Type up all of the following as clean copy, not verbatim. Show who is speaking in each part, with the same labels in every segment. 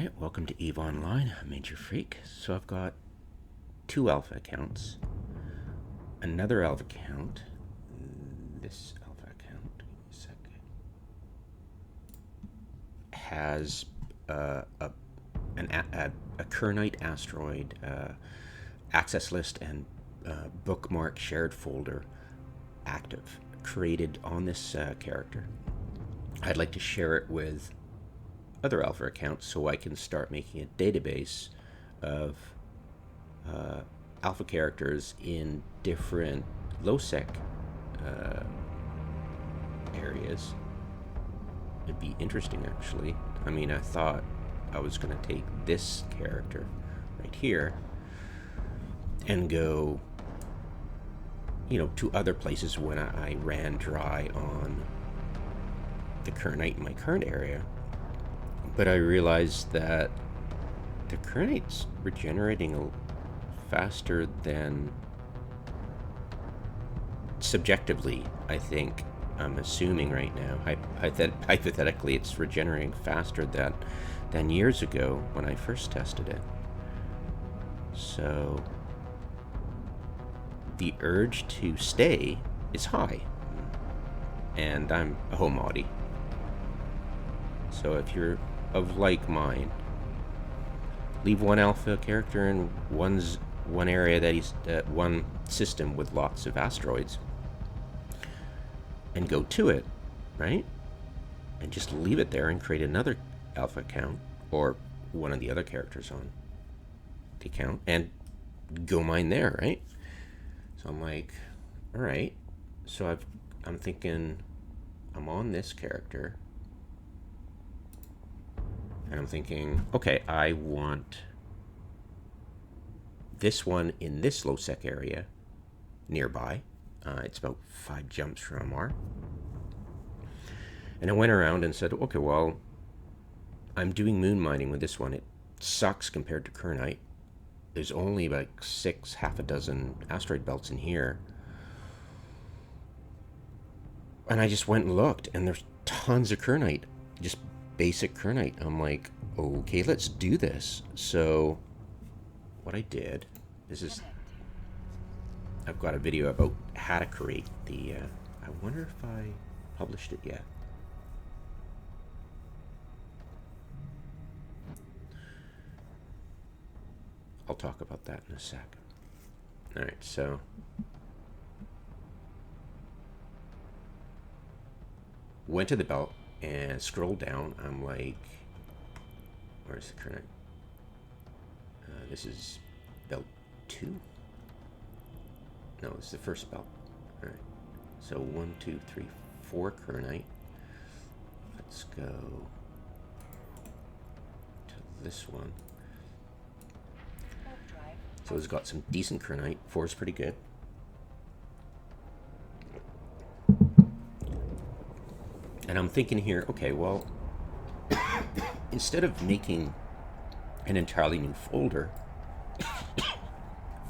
Speaker 1: Alright, welcome to EVE Online. I'm Major Freak. So I've got two alpha accounts, another alpha account, this alpha account, give me a second, has a Kernite asteroid access list and bookmark shared folder active, created on this character. I'd like to share it with other alpha accounts so I can start making a database of alpha characters in different low-sec areas. It'd be interesting, actually. I mean, I thought I was going to take this character right here and go, you know, to other places when I ran dry on the Kernite in my current area. But I realized that the Kernite's regenerating faster than, subjectively, I think, I'm assuming right now, hypothetically, it's regenerating faster than years ago when I first tested it. So the urge to stay is high, and I'm a home moddy. So if you're of like mind, leave one alpha character in one area that he's one system with lots of asteroids, and go to it, right? And just leave it there and create another alpha account or one of the other characters on the account and go mine there, right? So I'm like, all right. So I'm thinking I'm on this character. And I'm thinking, okay, I want this one in this low-sec area nearby. It's about 5 jumps from MR. And I went around and said, okay, well, I'm doing moon mining with this one. It sucks compared to Kernite. There's only like half a dozen asteroid belts in here. And I just went and looked, and there's tons of Kernite, just basic Kernite. I'm like, okay, let's do this. So what I did, I've got a video about how to create the, I wonder if I published it yet. I'll talk about that in a sec. All right, so went to the belt and scrolled down. I'm like, where's the Kernite? This is belt 2. No, this is the first belt. All right. So 1, 2, 3, 4 Kernite. Let's go to this one. So it's got some decent Kernite. 4 is pretty good. And I'm thinking here, okay, well, instead of making an entirely new folder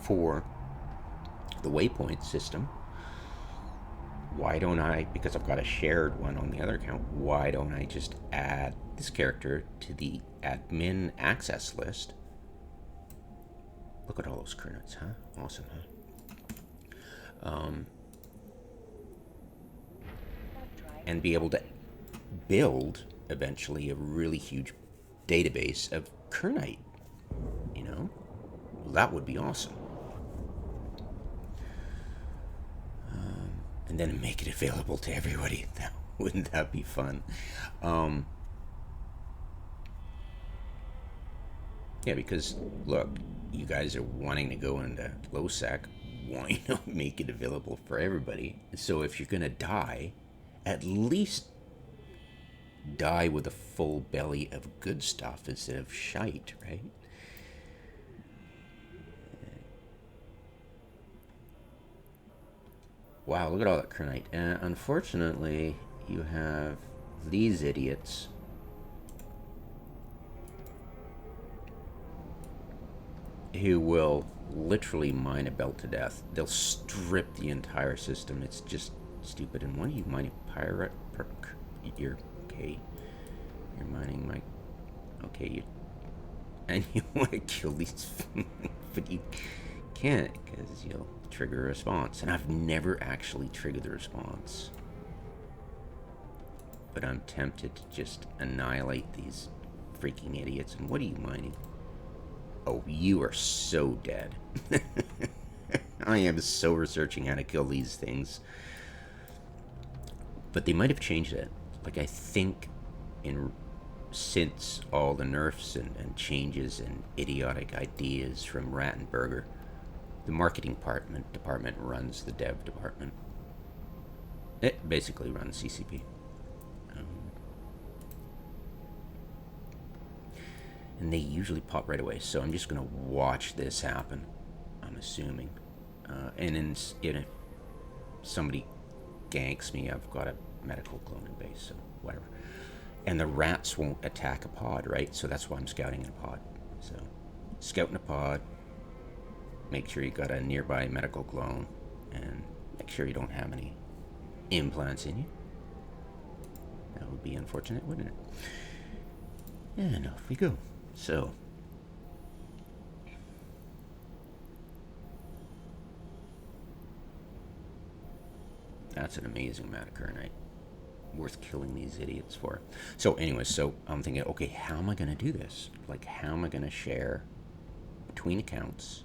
Speaker 1: for the waypoint system, why don't I, because I've got a shared one on the other account, why don't I just add this character to the admin access list? Look at all those Kernites, huh? Awesome, huh? And be able to build eventually a really huge database of Kernite, you know? Well, that would be awesome. And then make it available to everybody. Wouldn't that be fun? Yeah, because look, you guys are wanting to go into low-sec. Why not make it available for everybody? So if you're gonna die, at least die with a full belly of good stuff instead of shite, right? Wow, look at all that Kernite. Unfortunately, you have these idiots who will literally mine a belt to death. They'll strip the entire system. It's just stupid. And when you mine a pirate perk, you're okay. You're mining my... Okay, and you want to kill these, but you can't because you'll trigger a response. And I've never actually triggered the response, but I'm tempted to just annihilate these freaking idiots. And what are you mining? Oh, you are so dead. I am so researching how to kill these things. But they might have changed it. Like, I think since all the nerfs and changes and idiotic ideas from Rattenberger, the marketing department runs the dev department. It basically runs CCP. And they usually pop right away, so I'm just going to watch this happen, I'm assuming. And if somebody ganks me, I've got a medical cloning base, so whatever. And the rats won't attack a pod, right? So that's why I'm scouting in a pod. So scout in a pod, make sure you got a nearby medical clone, and make sure you don't have any implants in you. That would be unfortunate, wouldn't it? And off we go. So that's an amazing amount of Kernite. Worth killing these idiots for. So anyway, so I'm thinking, okay, how am I going to do this? Like, how am I going to share between accounts?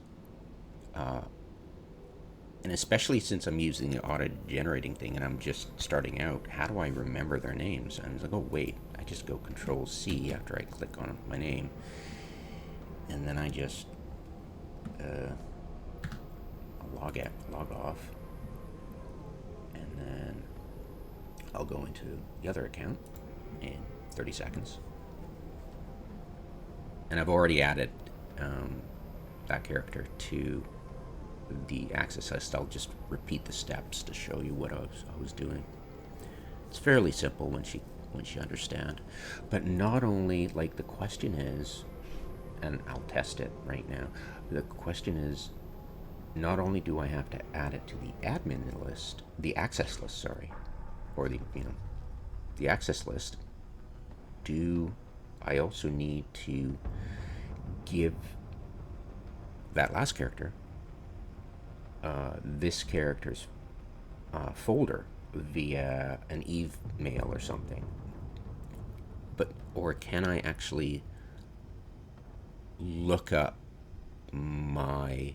Speaker 1: And especially since I'm using the auto-generating thing and I'm just starting out, how do I remember their names? And I was like, oh, wait, I just go Control-C after I click on my name. And then I just log off. And then I'll go into the other account in 30 seconds. And I've already added that character to the access list. I'll just repeat the steps to show you what I was doing. It's fairly simple once you understand. But not only, like, the question is, and I'll test it right now, the question is, not only do I have to add it to the admin list, the access list, sorry, or the access list, do I also need to give that last character this character's folder via an email or something? Or can I actually look up my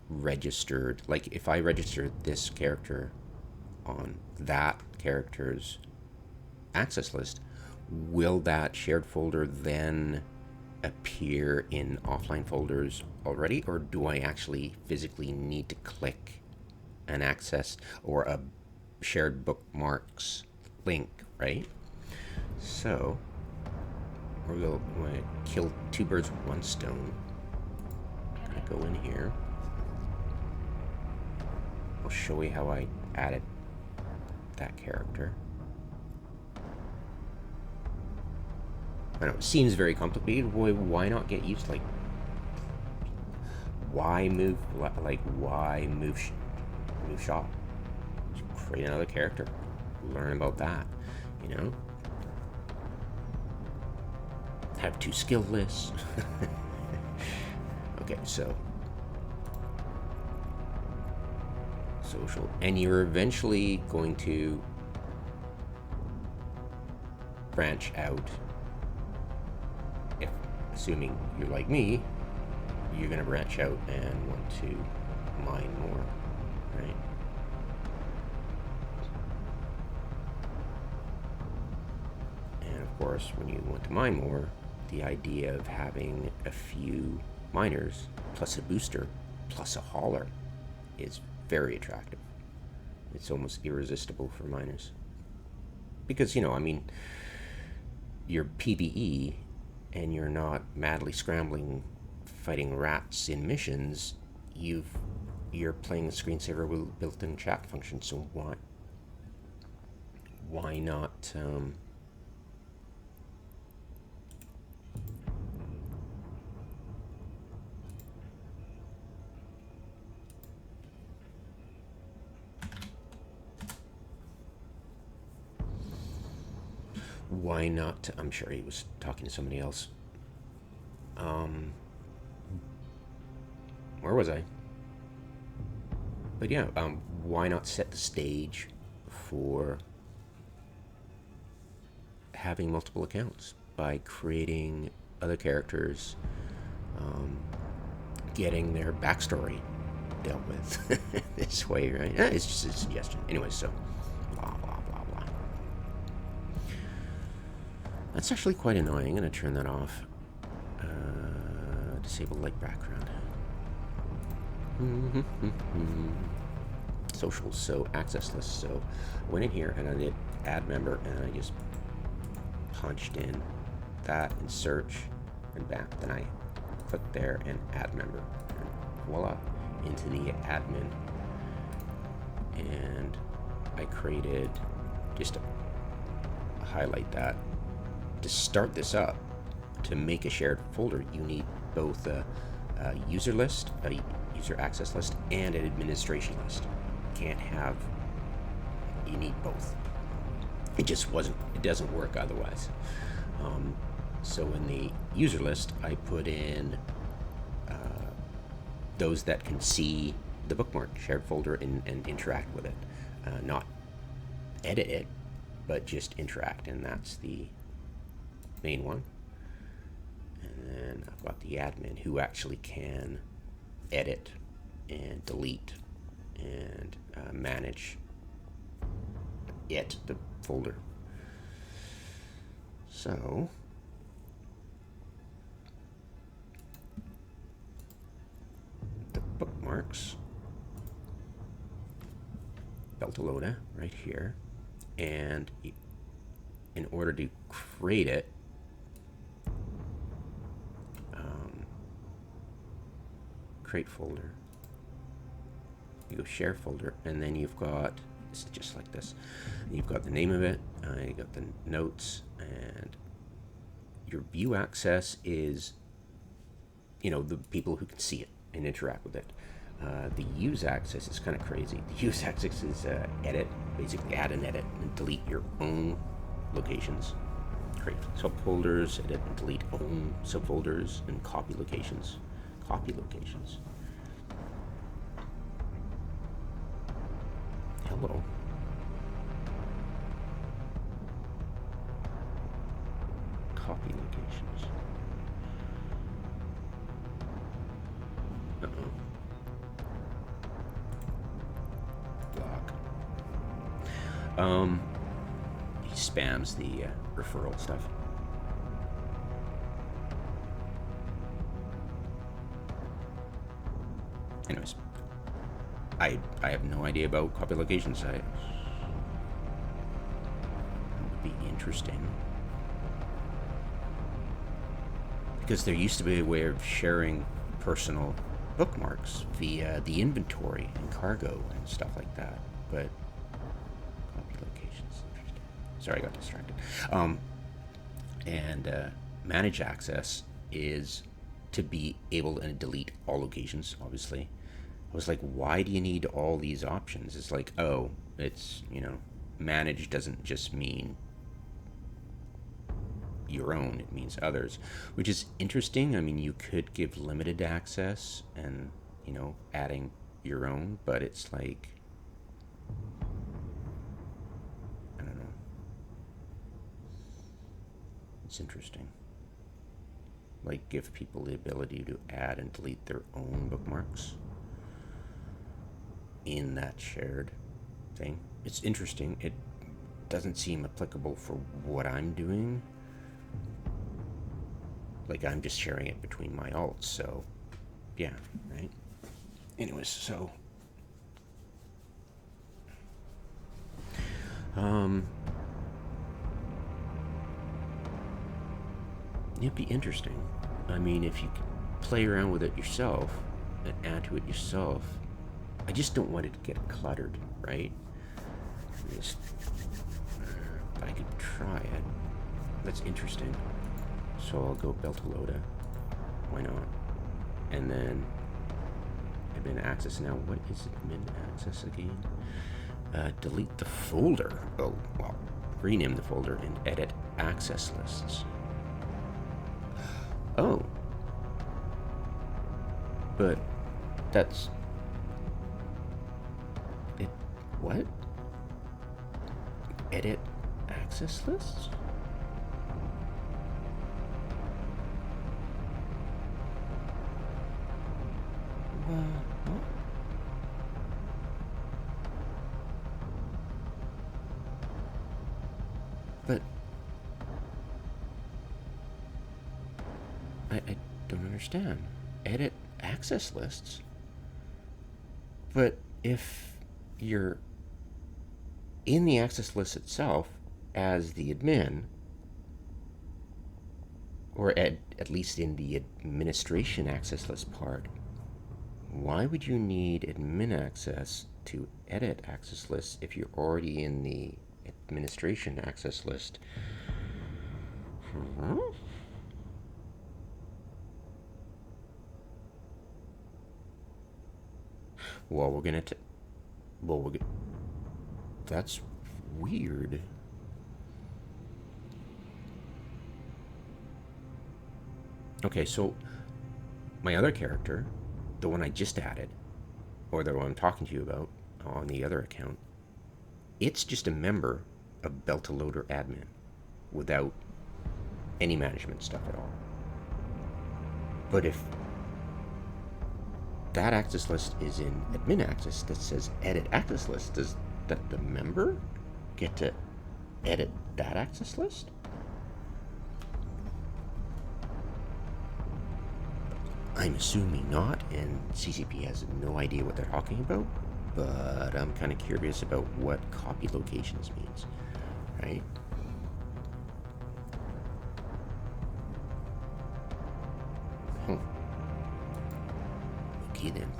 Speaker 1: registered, like if I register this character on that character's access list, will that shared folder then appear in offline folders already, or do I actually physically need to click an access or a shared bookmarks link, right? So we're going to kill two birds with one stone. I'm going to go in here. I'll show you how I added that character. I know it seems very complicated. Boy, why not get used? Like, why move shop? Just create another character. Learn about that. You know. Have two skill lists. Okay, so social, and you're eventually going to branch out. If, assuming you're like me, you're going to branch out and want to mine more, right? And of course, when you want to mine more, the idea of having a few miners plus a booster plus a hauler is very attractive. It's almost irresistible for miners. Because, you know, I mean, you're PvE and you're not madly scrambling fighting rats in missions. You're playing a screensaver with built-in chat function, so why not I'm sure he was talking to somebody else. Where was I? But yeah, why not set the stage for having multiple accounts by creating other characters, getting their backstory dealt with this way, right? It's just a suggestion. Anyway, so blah, blah, blah, blah. That's actually quite annoying. I'm going to turn that off. Disable light background. Socials, so access list. So I went in here and I did add member and I just punched in that in search and back. Then I clicked there and add member. And voila, into the admin. And I created, just to highlight that, to start this up, to make a shared folder, you need both a user list, a user access list, and an administration list. Can't have, you need both. It just wasn't, it doesn't work otherwise. So in the user list, I put in those that can see the bookmark shared folder and interact with it. Not edit it, but just interact, and that's the main one. And then I've got the admin who actually can edit and delete and manage it, the folder. So the bookmarks, Beltalowda right here, and in order to create it, create folder, you go share folder, and then you've got, this is just like this, you've got the name of it, you got the notes, and your view access is, you know, the people who can see it and interact with it. The use access is kind of crazy. The use access is edit, basically add and edit and delete your own locations, create subfolders, edit and delete own subfolders, and copy locations. Copy locations. Hello. Copy locations. Uh-oh. Block. He spams the referral stuff. Anyways, I have no idea about copy locations. That would be interesting, because there used to be a way of sharing personal bookmarks via the inventory and cargo and stuff like that. But copy locations, interesting. Sorry, I got distracted. And manage access is to be able to delete all locations, obviously. I was like, why do you need all these options? It's like, oh, it's, you know, manage doesn't just mean your own, it means others, which is interesting. I mean, you could give limited access and, you know, adding your own, but it's like, I don't know. It's interesting. Like, give people the ability to add and delete their own bookmarks in that shared thing. It's interesting. It doesn't seem applicable for what I'm doing. Like, I'm just sharing it between my alts, so yeah, right? Anyways, so it'd be interesting. I mean, if you play around with it yourself and add to it yourself, I just don't want it to get cluttered, right? I could try it. That's interesting. So I'll go Beltalowda. Why not? And then admin access. Now, what is admin access again? Delete the folder. Oh, well, rename the folder and edit access lists. Oh, But that's it. What? Edit access lists? What? But I don't understand. Edit access lists? But if you're in the access list itself as the admin, or at least in the administration access list part, why would you need admin access to edit access lists if you're already in the administration access list? Well, we're gonna. That's weird. Okay, so my other character, the one I just added, or the one I'm talking to you about on the other account, it's just a member of Beltaloader admin without any management stuff at all. But if that access list is in admin access that says edit access list, does that the member get to edit that access list? I'm assuming not, and CCP has no idea what they're talking about, but I'm kind of curious about what copy locations means, right? Okay then.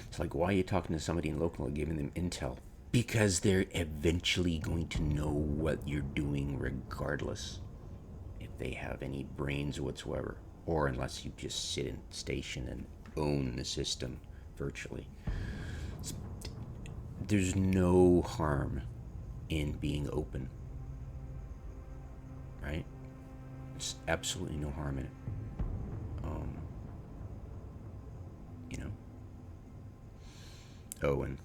Speaker 1: It's like, why are you talking to somebody in local and giving them intel? Because they're eventually going to know what you're doing regardless, if they have any brains whatsoever, or unless you just sit in station and own the system virtually. There's no harm in being open, right? There's absolutely no harm in it. You know? Oh, and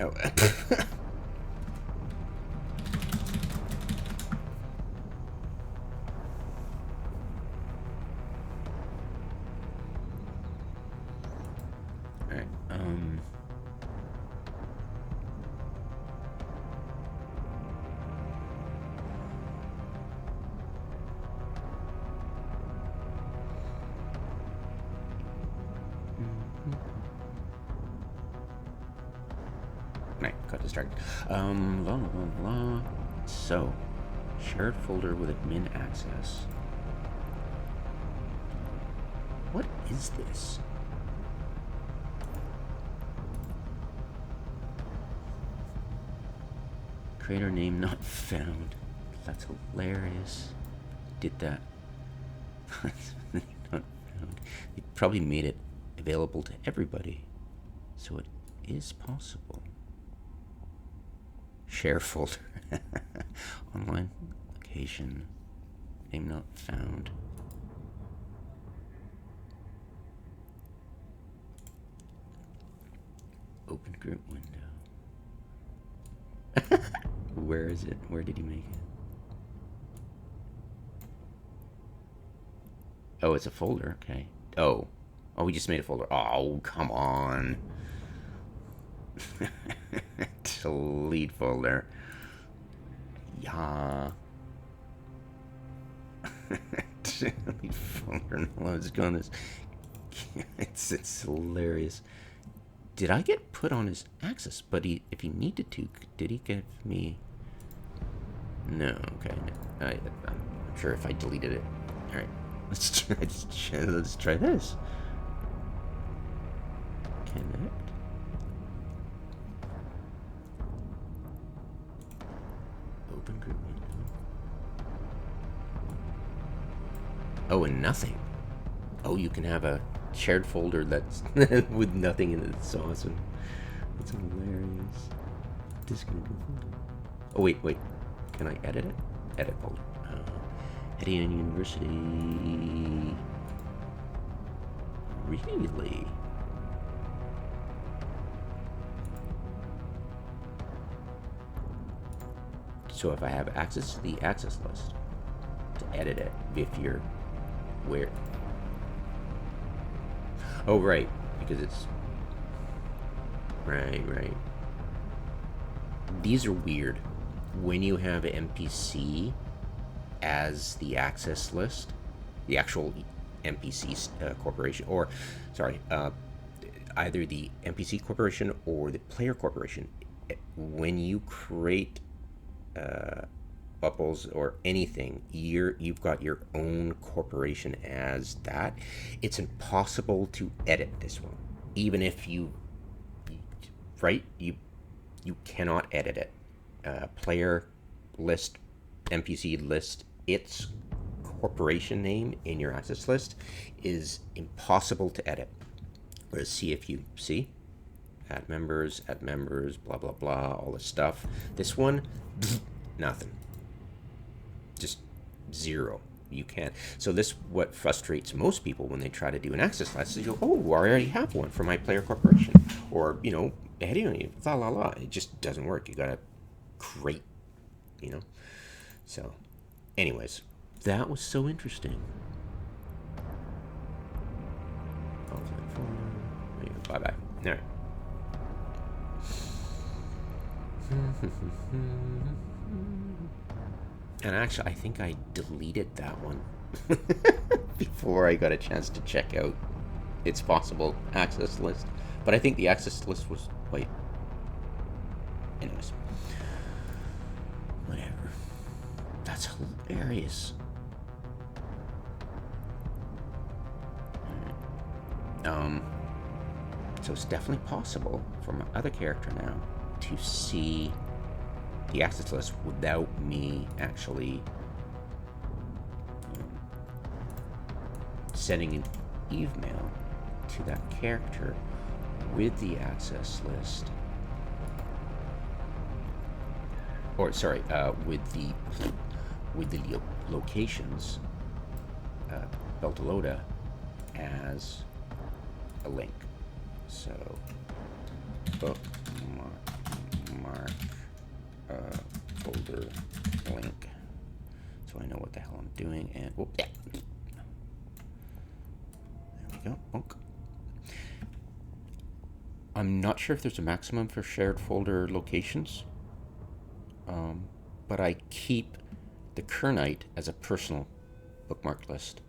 Speaker 1: oh. Right, got distracted. So, shared folder with admin access. What is this? Creator name not found. That's hilarious. Did that. Not found. They probably made it available to everybody, so it is possible. Share folder. Online location. Name not found. Open group window. where is it? Where did he make it? Oh, it's a folder. Okay. Oh, we just made a folder. Oh, come on. Delete folder. Yeah. Delete folder. No, it's going this. It's hilarious. Did I get put on his axis? But if he needed to, did he give me? No. Okay. No. I'm sure if I deleted it. All right. Let's try this. Connect. Open group window. Oh, and nothing. Oh, you can have a shared folder that's with nothing in it. It's awesome. That's hilarious. Disconnect folder. Oh, wait. Can I edit it? Edit folder. Editing University. Really? So if I have access to the access list to edit it, if you're where? Oh, right, because it's right. These are weird. When you have NPC as the access list, the actual NPC corporation, or sorry, either the NPC corporation or the player corporation, when you create bubbles or anything, you've got your own corporation as that. It's impossible to edit this one, even if you cannot edit it. Player list, NPC list, its corporation name in your access list is impossible to edit. Whereas see if you see add members, blah blah blah, all this stuff. This one, nothing. Just zero. You can't. So this what frustrates most people when they try to do an access list. They go, oh, I already have one for my player corporation, or anyway, la la la. It just doesn't work. You gotta create, So, anyways, that was so interesting. Bye bye. All right. And actually, I think I deleted that one before I got a chance to check out its possible access list. But I think the access list was quite... Anyways. Whatever. That's hilarious. So it's definitely possible for my other character now to see the access list without me actually sending an email to that character with the access list, or sorry, with the locations Beltalowda as a link. So bookmark folder link, so I know what the hell I'm doing. And yeah, there we go. Bonk. I'm not sure if there's a maximum for shared folder locations, but I keep the Kernite as a personal bookmark list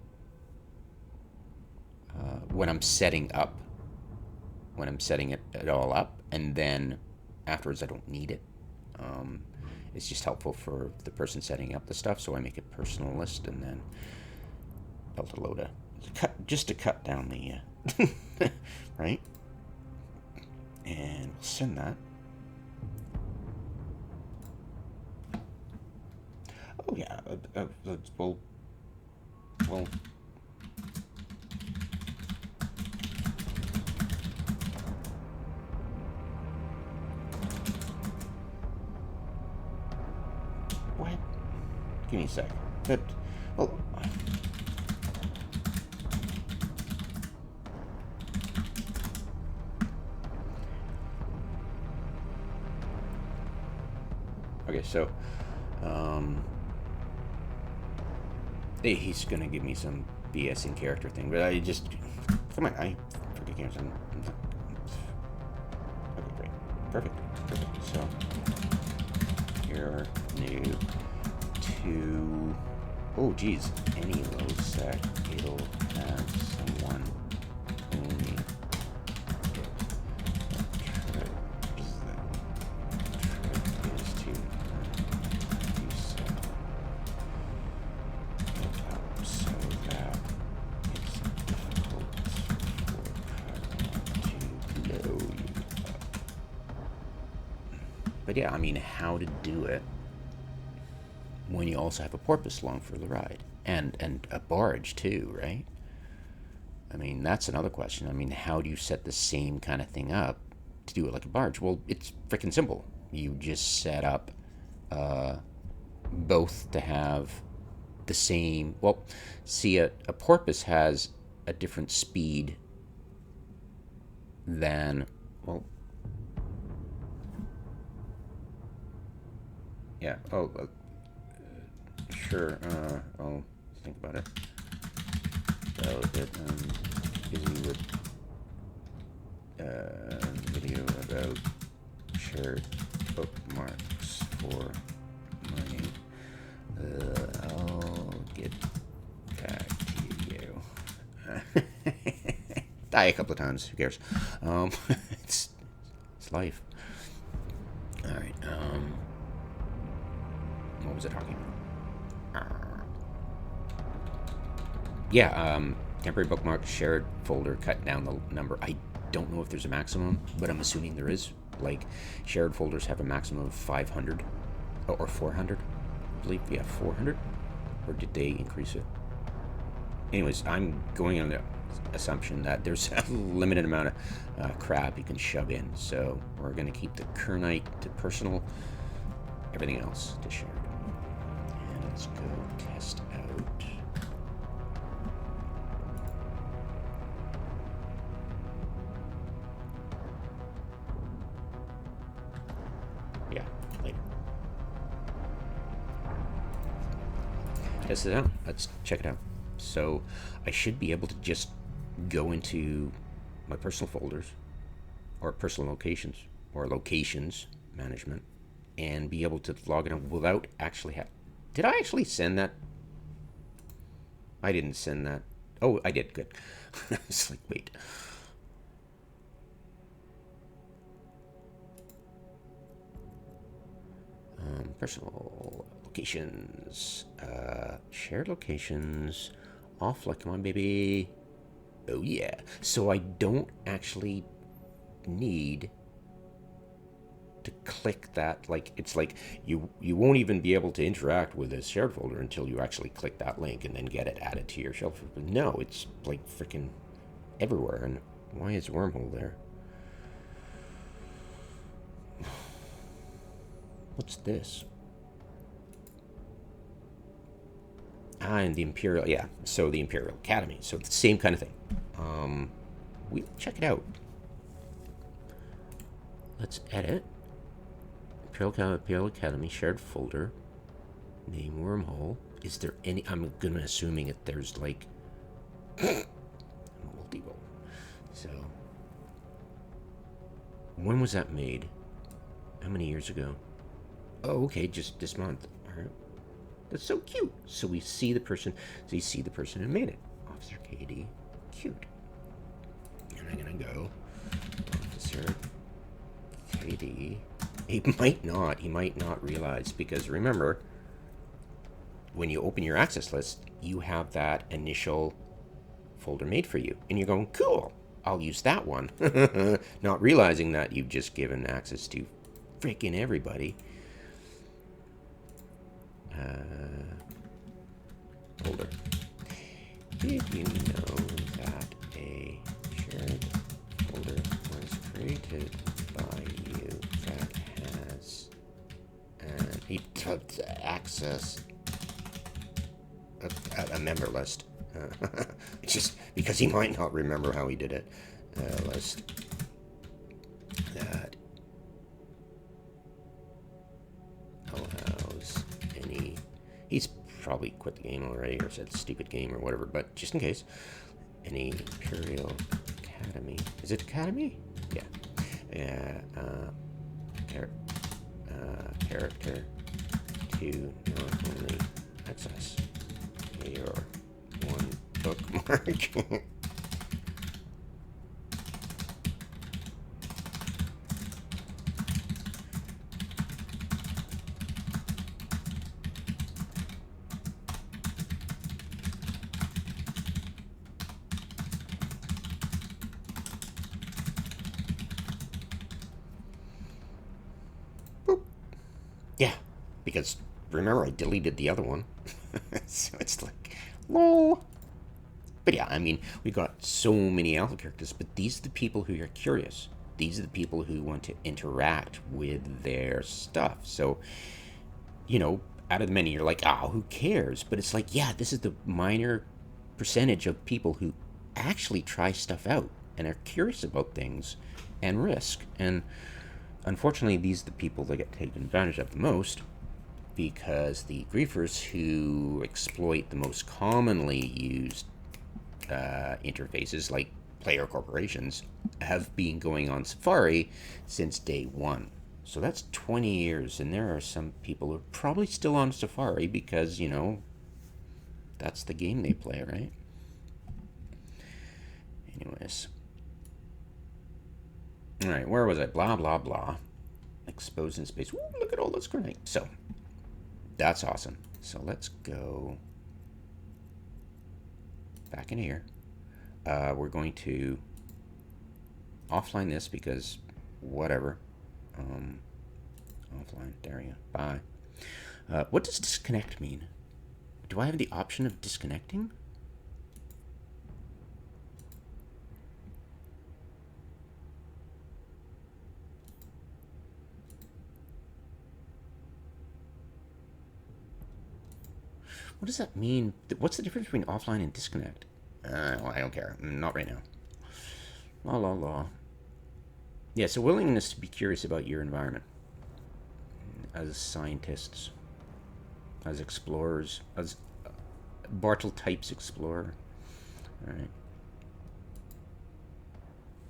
Speaker 1: when I'm setting it all up, and then afterwards I don't need it. It's just helpful for the person setting up the stuff, so I make a personal list and then Beltalowda, just to cut down the right, and we'll send that. Oh yeah, well. What? Give me a sec. But, well. Okay, so he's gonna give me some BS in character thing, but I just come on, I forget games. Okay, great, perfect. So here new to geez, any low sec it'll have someone only But yeah, I mean, how to do it when you also have a porpoise along for the ride, and a barge too, right? I mean, that's another question. I mean, how do you set the same kind of thing up to do it like a barge? Well, it's freaking simple. You just set up both to have the same. Well, see, a porpoise has a different speed than, well, yeah. Sure. I'll think about it. So busy with video about shared bookmarks for mining. I'll get back to you. Die a couple of times. Who cares? It's life. All right. What was I talking about? Yeah, temporary bookmark shared folder cut down the number. I don't know if there's a maximum, but I'm assuming there is. Like, shared folders have a maximum of 500 or 400. I believe, yeah, 400. Or did they increase it? Anyways, I'm going on the assumption that there's a limited amount of crap you can shove in. So we're going to keep the Kernite to personal, everything else to shared. And let's go test out. Yeah, later. Test it out. Let's check it out. So I should be able to just go into my personal folders or personal locations or locations management and be able to log in without actually did I actually send that? I didn't send that. Oh, I did. Good. It's like, wait. Personal locations, shared locations, off, like, come on, baby. Oh yeah. So I don't actually need to click that. Like, it's like you won't even be able to interact with this shared folder until you actually click that link and then get it added to your shelf. But no, it's like freaking everywhere. And why is wormhole there? What's this? And the Imperial, yeah. So the Imperial Academy. So it's the same kind of thing. We check it out. Let's edit. Imperial Academy shared folder. Name wormhole. Is there any? I'm gonna assuming that there's like multiple. So when was that made? How many years ago? Oh, okay, just this month. All right. That's so cute. So we see the person. So you see the person who made it. Officer KD. Cute. And I'm gonna go. Officer KD. He might not realize, because remember, when you open your access list, you have that initial folder made for you. And you're going, cool, I'll use that one. Not realizing that you've just given access to freaking everybody. Folder. Did you know that a shared folder was created by you that has access a member list? Just because he might not remember how he did it. List that He's probably quit the game already or said stupid game or whatever, but just in case. Any Imperial Academy. Is it Academy? Yeah. Yeah. Character to normally access your one bookmark. Yeah, because remember I deleted the other one. So it's like, lol. But yeah, I mean, we got so many alpha characters, but these are the people who are curious. These are the people who want to interact with their stuff. So, you know, out of the many, you're like, oh, who cares? But it's like, yeah, this is the minor percentage of people who actually try stuff out and are curious about things and risk. And unfortunately, these are the people that get taken advantage of the most, because the griefers who exploit the most commonly used interfaces, like player corporations, have been going on Safari since day one. So that's 20 years, and there are some people who are probably still on Safari because, you know, that's the game they play, right? Anyways. Alright, where was I? Blah, blah, blah. Exposed in space. Ooh, look at all this granite. So, that's awesome. So let's go back in here. We're going to offline this because whatever. Offline. There you go. Bye. What does disconnect mean? Do I have the option of disconnecting? What does that mean? What's the difference between offline and disconnect? Well, I don't care. Not right now. La la la. Yeah, so willingness to be curious about your environment. As scientists. As explorers. As Bartle types explorer. Alright.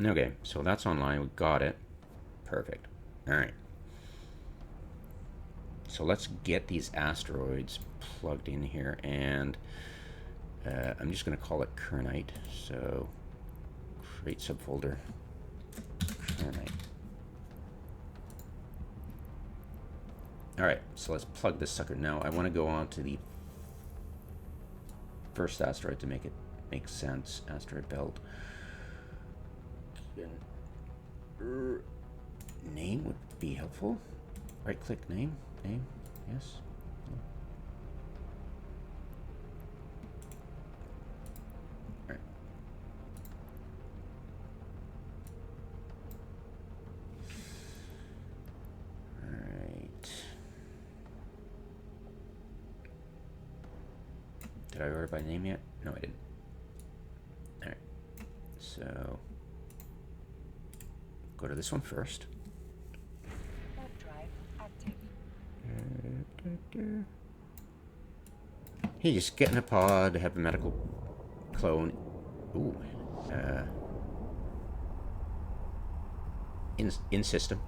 Speaker 1: Okay, so that's online. We got it. Perfect. Alright. So let's get these asteroids plugged in here, and I'm just going to call it Kernite. So create subfolder Kernite. Alright, so let's plug this sucker. Now I want to go on to the first asteroid to make it make sense. Asteroid belt. Name would be helpful. Right click name. Name, yes. All right. All right. Did I order by name yet? No, I didn't. All right. So go to this one first. Hey, just get in a pod, have a medical clone. Ooh. Insystem.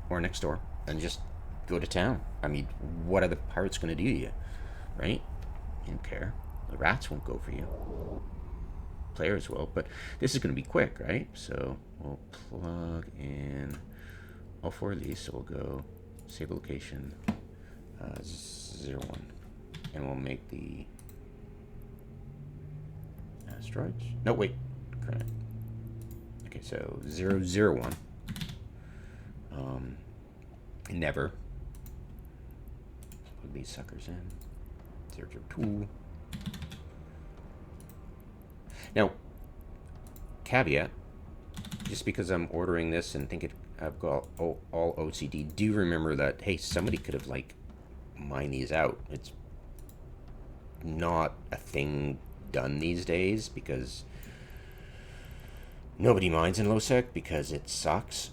Speaker 1: Or next door. And just go to town. I mean, what are the pirates going to do to you? Right? You don't care. The rats won't go for you. Players will, but this is going to be quick, right? So we'll plug in all four of these. So we'll go save location 01. And we'll make the asteroids. No, wait. Correct. Okay, so 001. Never. Plug these suckers in. 002. Now, caveat, just because I'm ordering this and think I've got all OCD, do remember that, hey, somebody could have, like, mined these out. It's not a thing done these days because nobody mines in LowSec because it sucks.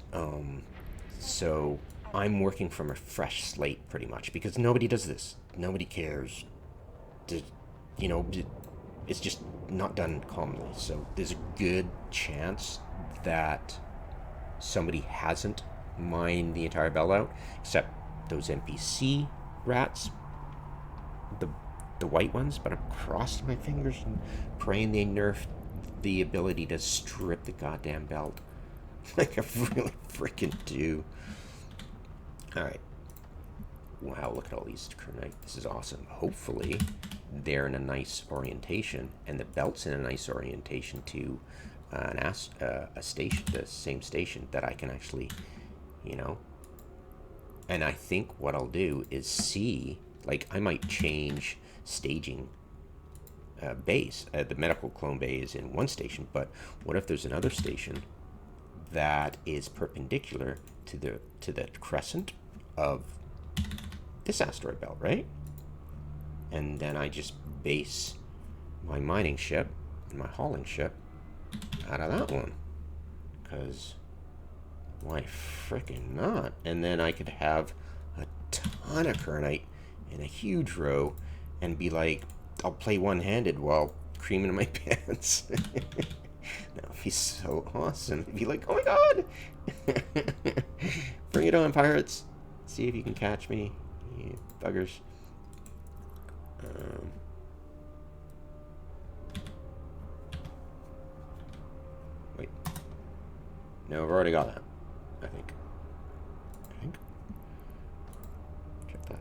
Speaker 1: So I'm working from a fresh slate pretty much because nobody does this. Nobody cares. you know, it's just not done commonly. So there's a good chance that somebody hasn't mined the entire belt out, except those NPC rats, the white ones. But I'm crossing my fingers and praying they nerf the ability to strip the goddamn belt, like I really freaking do. All right. Wow, look at all these Kernite. This is awesome. Hopefully they're in a nice orientation, and the belt's in a nice orientation to a station, the same station that I can actually, you know. And I think what I'll do is see, like, I might change staging bays. The medical clone bay is in one station, but what if there's another station that is perpendicular to the crescent of this asteroid belt, right? And then I just base my mining ship and my hauling ship out of that one, because why frickin' not? And then I could have a ton of Kernite in a huge row and be like, I'll play one-handed while creaming in my pants. That would be so awesome. It'd be like, oh my god! Bring it on, pirates! See if you can catch me, you buggers. Wait. No, I've already got that. I think. Check that.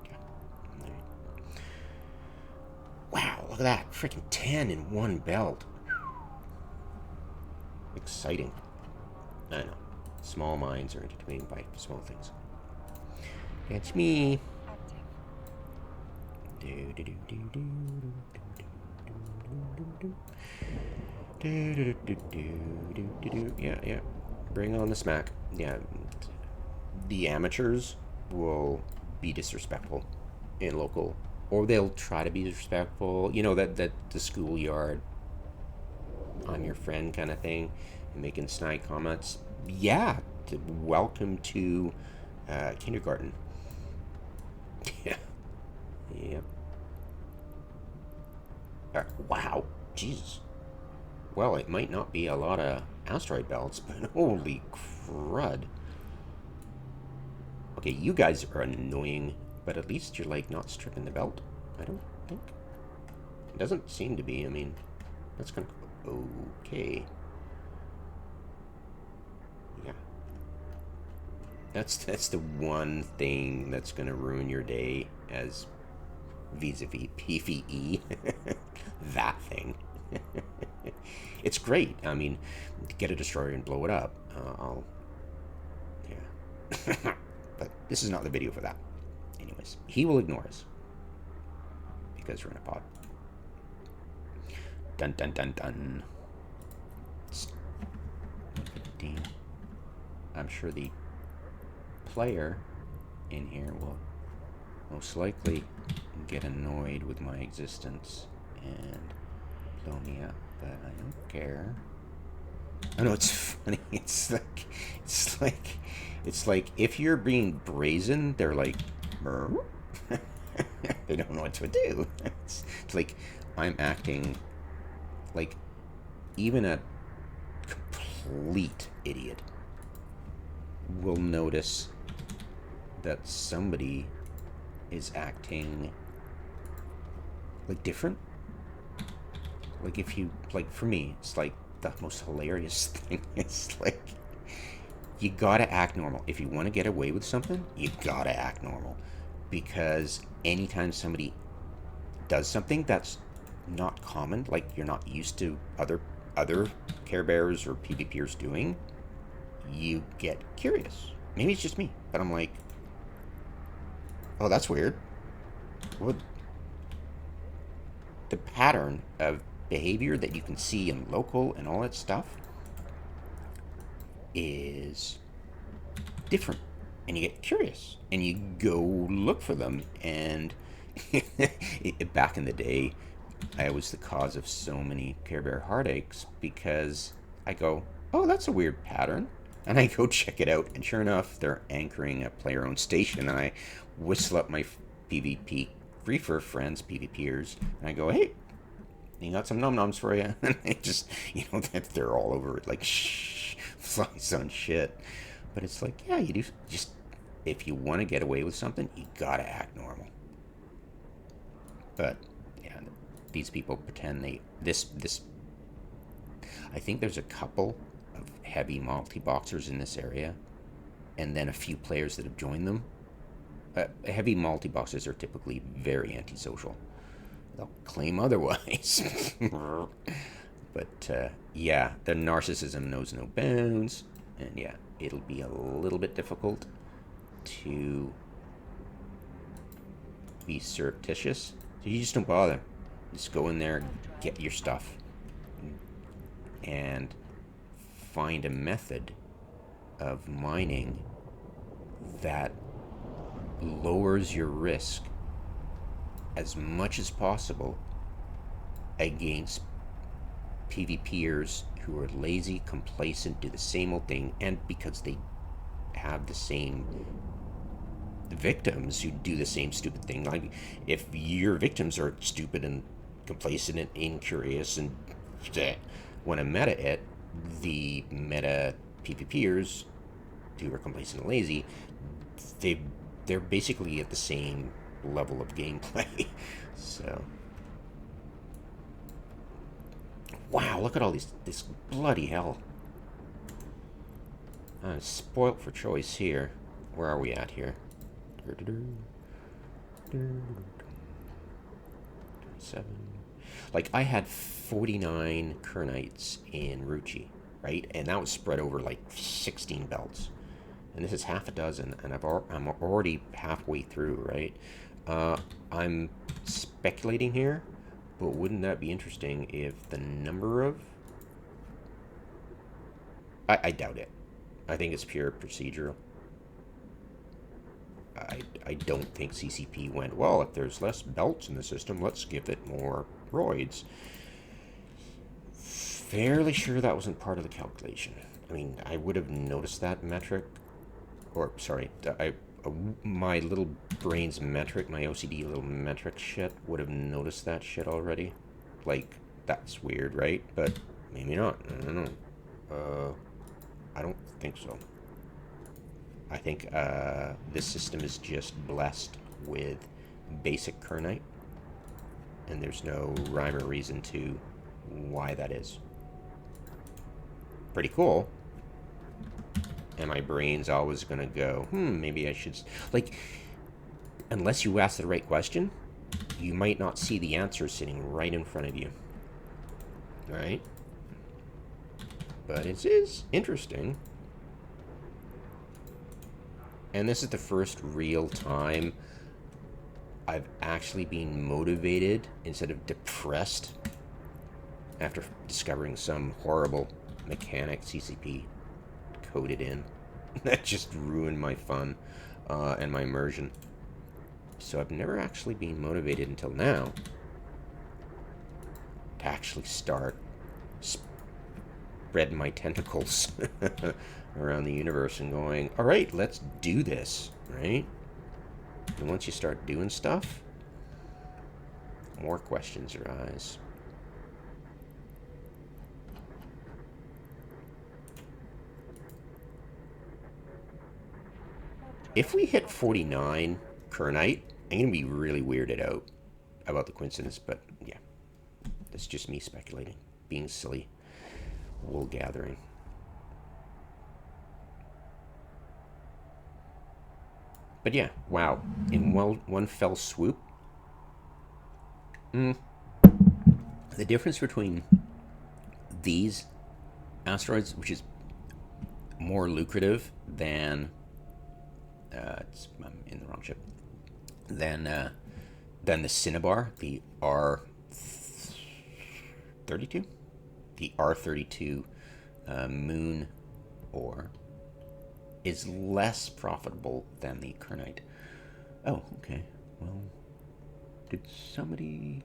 Speaker 1: Yeah. Wow, look at that. Freaking 10 in one belt. Exciting. I know. Small minds are entertained by small things. That's me. Yeah. Bring on the smack. Yeah. The amateurs will be disrespectful in local, or they'll try to be disrespectful. You know, that the schoolyard, I'm your friend kind of thing, and making snide comments. Yeah. Welcome to kindergarten. Yeah. Yep. Wow. Jesus. Well, it might not be a lot of asteroid belts, but holy crud. Okay, you guys are annoying, but at least you're, like, not stripping the belt. I don't think. It doesn't seem to be. I mean, that's kind of... Okay. Yeah. That's the one thing that's going to ruin your day as vis-a-vis PvE. That thing. It's great. I mean, get a destroyer and blow it up. Yeah. But this is not the video for that. Anyways, he will ignore us because we're in a pod. Dun dun dun dun. 15. I'm sure the player in here will most likely get annoyed with my existence and blow me up, but I don't care. I know, it's funny. It's like if you're being brazen, they're like, they don't know what to do. It's like I'm acting like even a complete idiot will notice that somebody is acting like different. Like if you, like for me, it's like the most hilarious thing. It's like you gotta act normal. If you want to get away with something, you gotta act normal. Because anytime somebody does something that's not common, like you're not used to other Care Bears or PvPers doing, you get curious. Maybe it's just me, but I'm like, oh, that's weird. What? The pattern of behavior that you can see in local and all that stuff is different, and you get curious and you go look for them. And back in the day, I was the cause of so many Care Bear heartaches because I go, oh, that's a weird pattern, and I go check it out, and sure enough, they're anchoring a player-owned station, and I whistle up my PvP reefer friends, PvPers, and I go, hey, you got some num-nums for you? And they just, you know, they're all over it, like, shh, flies on shit. But it's like, yeah, you do, just, if you want to get away with something, you gotta act normal. But, yeah, these people pretend this, I think there's a couple of heavy multi-boxers in this area, and then a few players that have joined them. Heavy multi-boxers are typically very antisocial. They'll claim otherwise. But, yeah, the narcissism knows no bounds, and yeah, it'll be a little bit difficult to be surreptitious. So you just don't bother. Just go in there, get your stuff, and find a method of mining that lowers your risk as much as possible against PvPers who are lazy, complacent, do the same old thing, and because they have the same victims who do the same stupid thing. Like, if your victims are stupid and complacent and incurious and when a meta hit, the meta PvPers who are complacent and lazy, they're basically at the same level of gameplay. So, wow, look at all this bloody hell. I'm spoilt for choice here. Where are we at here? 7. Like, I had 49 Kernites in Ruchi, right? And that was spread over like 16 belts. And this is half a dozen, and I'm already halfway through, right? I'm speculating here, but wouldn't that be interesting if the number of... I doubt it. I think it's pure procedural. I don't think CCP went, well, if there's less belts in the system, let's give it more roids. Fairly sure that wasn't part of the calculation. I mean, I would have noticed that metric, or, sorry, my little brain's metric, my OCD little metric shit, would have noticed that shit already. Like, that's weird, right? But maybe not. I don't know. I don't think so. I think this system is just blessed with basic Kernite, and there's no rhyme or reason to why that is. Pretty cool. And my brain's always gonna go, maybe I should... Like, unless you ask the right question, you might not see the answer sitting right in front of you. Right? But it is interesting. And this is the first real time I've actually been motivated instead of depressed after discovering some horrible mechanic CCP coded in that just ruined my fun and my immersion. So I've never actually been motivated until now to actually start spreading my tentacles around the universe and going, all right, let's do this, right? And once you start doing stuff, more questions arise. If we hit 49 Kernite, I'm going to be really weirded out about the coincidence, but yeah, that's just me speculating, being silly, wool gathering. But yeah, wow, in one fell swoop. The difference between these asteroids, which is more lucrative than... I'm in the wrong ship. Than the Cinnabar, the R32? The R32 moon ore is less profitable than the Kernite. Oh, okay. Well, did somebody...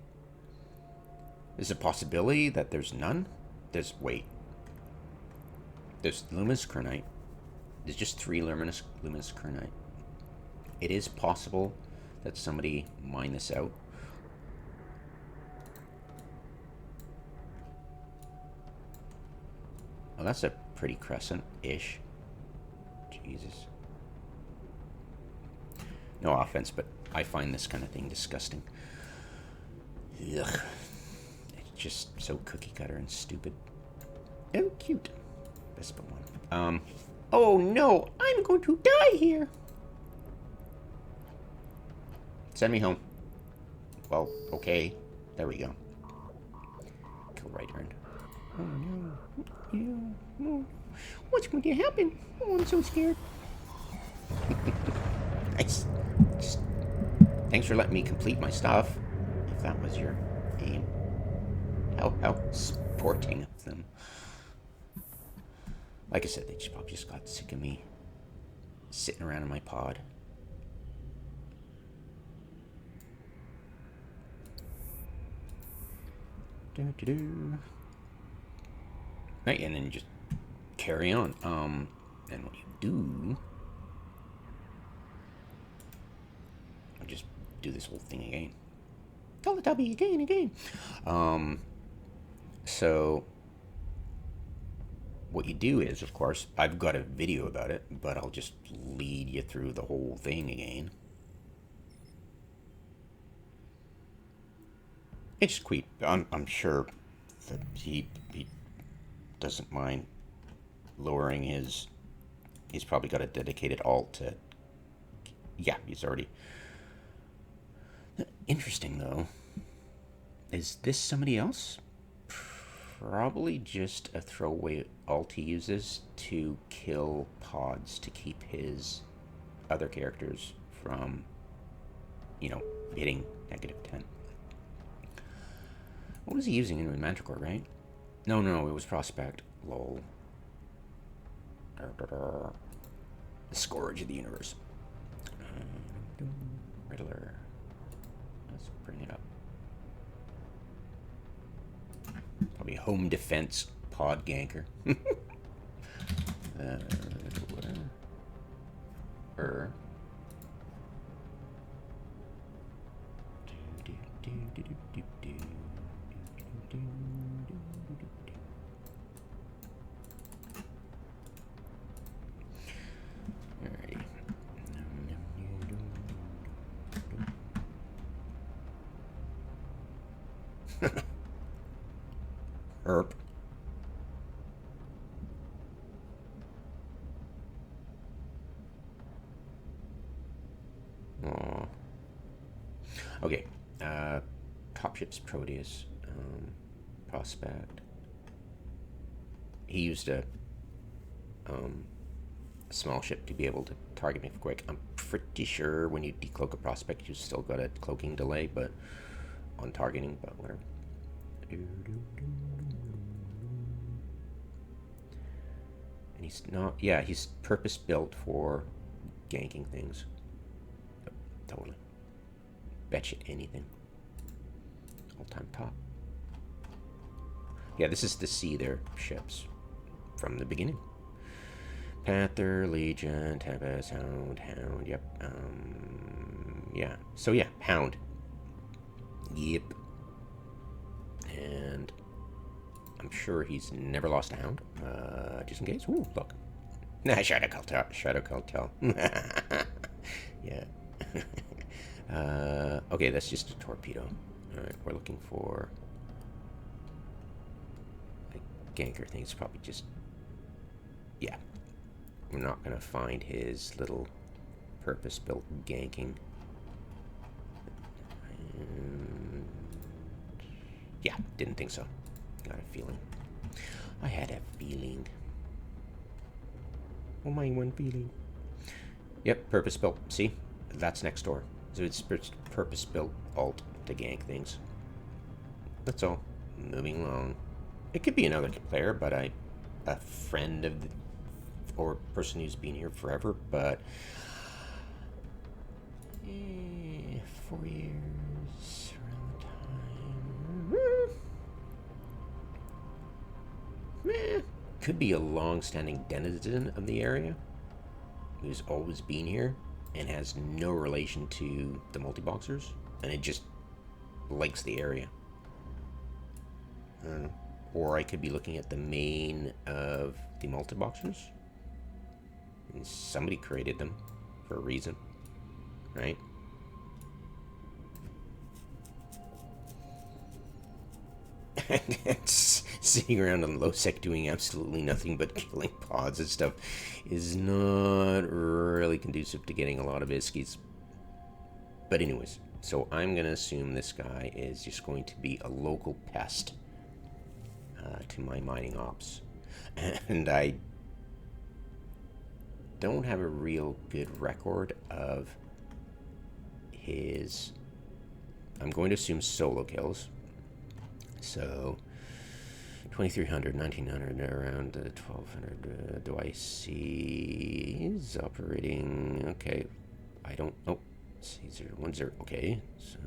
Speaker 1: There's a possibility that there's none? Wait. There's luminous Kernite. There's just 3 luminous Kernite. It is possible that somebody mine this out. Oh, that's a pretty crescent-ish. Jesus. No offense, but I find this kind of thing disgusting. Ugh. It's just so cookie cutter and stupid. Oh, cute. Vespa one. Oh no, I'm going to die here. Send me home. Well, okay. There we go. Kill right turn. Oh no. No. What's going to happen? Oh, I'm so scared. Nice. Just, thanks for letting me complete my stuff. If that was your aim. How sporting of them. Like I said, they probably just got sick of me sitting around in my pod. Right, and then you just carry on. And what you do, I'll just do this whole thing again. Teletubby again. So what you do is, of course, I've got a video about it, but I'll just lead you through the whole thing again. It's sweet. I'm sure that he doesn't mind lowering his. He's probably got a dedicated alt to. Yeah, he's already. Interesting though. Is this somebody else? Probably just a throwaway alt he uses to kill pods to keep his other characters from, hitting -10. What was he using in Manticore, right? No, it was Prospect. Lol. The Scourge of the Universe. Riddler. Let's bring it up. Probably home defense pod ganker. Herp. Aww. Okay. Top ships Proteus. Prospect. He used a small ship to be able to target me quick. I'm pretty sure when you decloak a prospect, you still got a cloaking delay, but on targeting, but whatever. And he's not, yeah, he's purpose built for ganking things. Oh, totally. Bet you anything. All time top. Yeah, this is to see their ships from the beginning. Panther, Legion, Tempest, Hound, yep. Yeah, so yeah, Hound. Yep. And I'm sure he's never lost a Hound. Just in case. Ooh, look. Nah, Shadow Cartel. Yeah. Okay, that's just a torpedo. Alright, we're looking for a ganker thing. It's probably just... Yeah. We're not going to find his little purpose-built ganking. Yeah, didn't think so. Got a feeling. I had a feeling. Oh, my one feeling. Yep, purpose-built. See? That's next door. So it's purpose-built alt to gank things. That's all. Moving along. It could be another player, but a friend of the... or person who's been here forever, but... 4 years around the time. Could be a long-standing denizen of the area who's always been here. and has no relation to the multi-boxers, and it just likes the area. Or I could be looking at the main of the multi-boxers. And somebody created them for a reason, right? It's sitting around on low sec doing absolutely nothing but killing pods and stuff is not really conducive to getting a lot of iskies. But anyways, so I'm going to assume this guy is just going to be a local pest to my mining ops. And I don't have a real good record of his, I'm going to assume solo kills. So 2300, 1900, around 1200. Do I see he's operating? Okay, I don't. Oh, see 010. Okay, so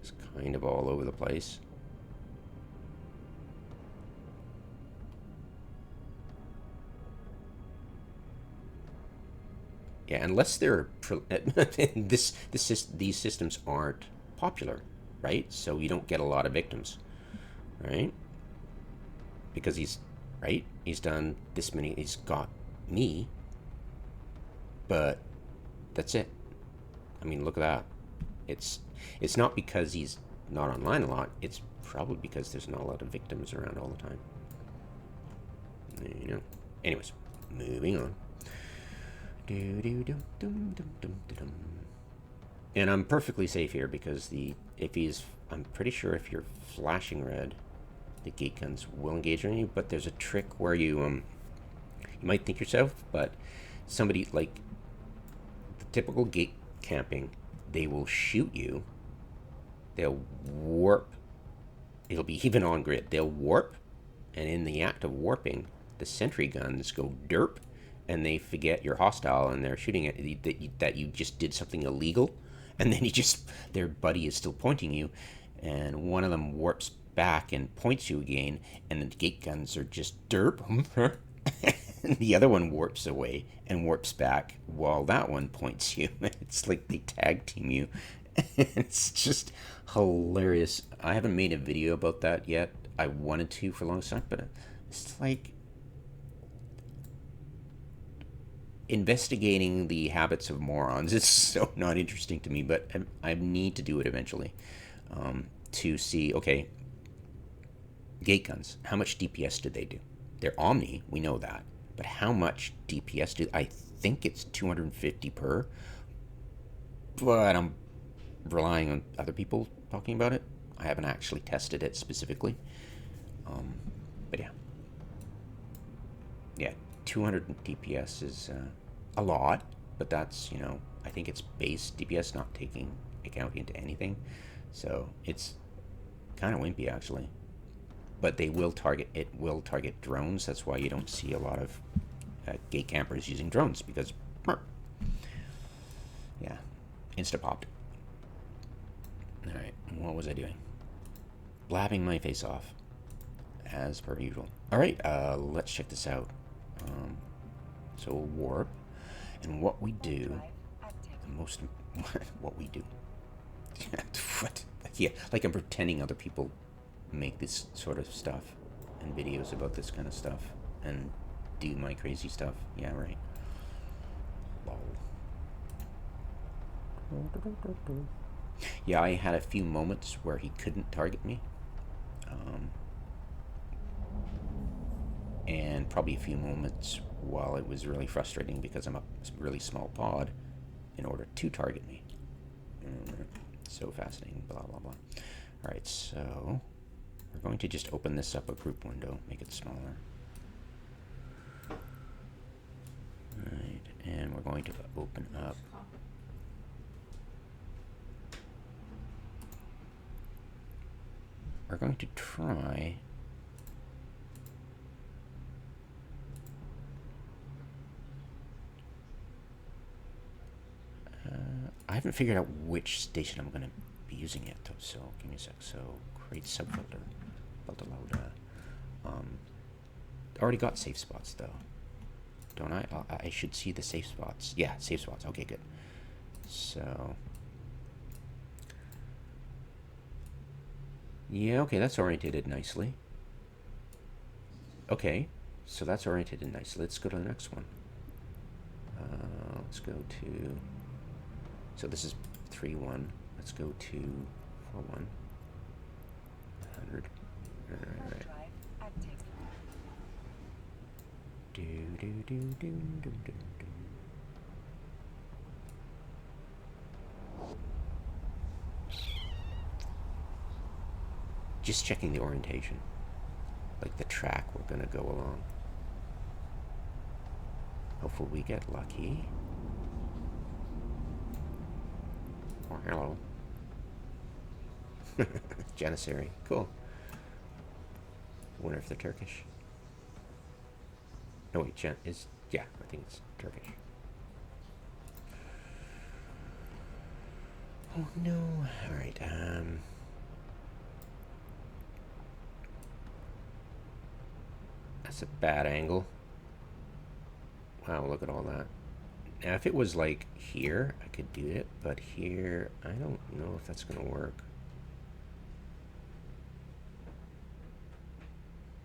Speaker 1: it's kind of all over the place. Yeah, unless they're these systems aren't popular, right? So you don't get a lot of victims. Right? Because he's done this many, he's got me, but that's it. I mean, look at that. It's not because he's not online a lot, it's probably because there's not a lot of victims around all the time. You know. Anyways, moving on. And I'm perfectly safe here because I'm pretty sure if you're flashing red, the gate guns will engage on you, but there's a trick where you might think yourself, but somebody like the typical gate camping, they will shoot you, they'll warp, it'll be even on grid, they'll warp, and in the act of warping, the sentry guns go derp, and they forget you're hostile, and they're shooting at that you just did something illegal, and then their buddy is still pointing you, and one of them warps back and points you again, and the gate guns are just derp, and the other one warps away and warps back while that one points you. It's like they tag team you. It's just hilarious. I haven't made a video about that yet. I wanted to for a long time, but it's like investigating the habits of morons is so not interesting to me, but I need to do it eventually to see, okay, gate guns, how much DPS did they do? They're Omni, we know that, but how much DPS do I think it's 250 per, but I'm relying on other people talking about it. I haven't actually tested it specifically, but yeah, 200 DPS is a lot, but that's, I think it's base DPS, not taking account into anything, so it's kind of wimpy actually. But it will target drones. That's why you don't see a lot of gate campers using drones, because yeah, insta-popped. Alright, what was I doing? Blabbing my face off, as per usual. Alright, let's check this out. So warp, and what we do, what we do. What? Yeah, like I'm pretending other people make this sort of stuff and videos about this kind of stuff and do my crazy stuff. Yeah, right. Lol. Yeah, I had a few moments where he couldn't target me, and probably a few moments while it was really frustrating because I'm a really small pod in order to target me. So fascinating, blah blah blah. Alright, so we're going to just open this up a group window, make it smaller. Alright, and we're going to open up we're going to try I haven't figured out which station I'm going to be using yet, though, so give me a sec. So create subfolder, filter load. Already got safe spots though, don't I? I should see the safe spots. Yeah, safe spots. Okay, good. So, yeah, okay, that's orientated nicely. Okay, so that's orientated nicely. Let's go to the next one. Let's go to, so this is 3-1. Let's go to 4-1. 100. All right. Do, do, do, do, do, do, do. Just checking the orientation, like the track we're going to go along. Hopefully we get lucky. Oh, hello. Janissary. Cool. I wonder if they're Turkish. No, wait, Jan is... Yeah, I think it's Turkish. Oh, no. All right, that's a bad angle. Wow, look at all that. Now, if it was like here, I could do it, but here, I don't know if that's going to work.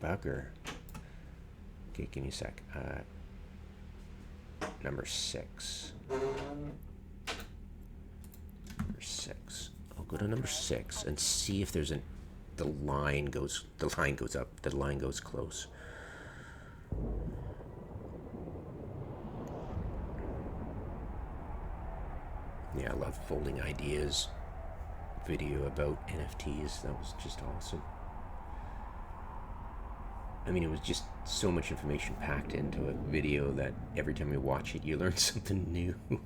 Speaker 1: Bugger. Okay, give me a sec. Number 6. Number 6. I'll go to number 6 and see if there's the line goes up, the line goes close. Yeah, I love Folding Ideas video about NFTs. That was just awesome. I mean, it was just so much information packed into a video that every time you watch it, you learn something new. You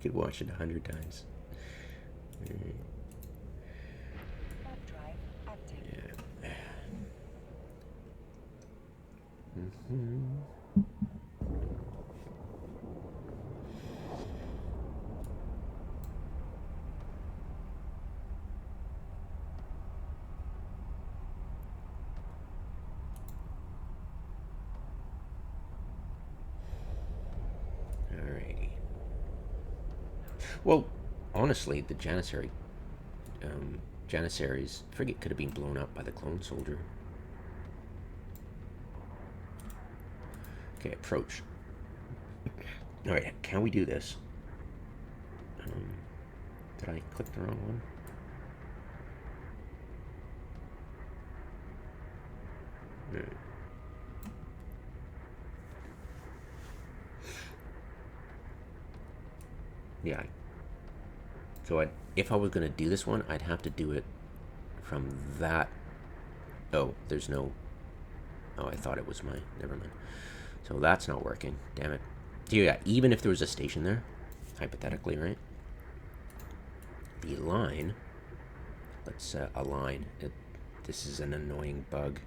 Speaker 1: could watch it 100 times. Yeah. Alrighty. Well, honestly, the Janissaries, frigate could have been blown up by the clone soldier. Okay, approach. Alright, can we do this? Did I click the wrong one? Yeah. So if I was going to do this one, I'd have to do it from that. Oh, there's no... Oh, I thought it was mine. Never mind. So that's not working. Damn it. So yeah, even if there was a station there, hypothetically, right? The line... Let's align. This is an annoying bug.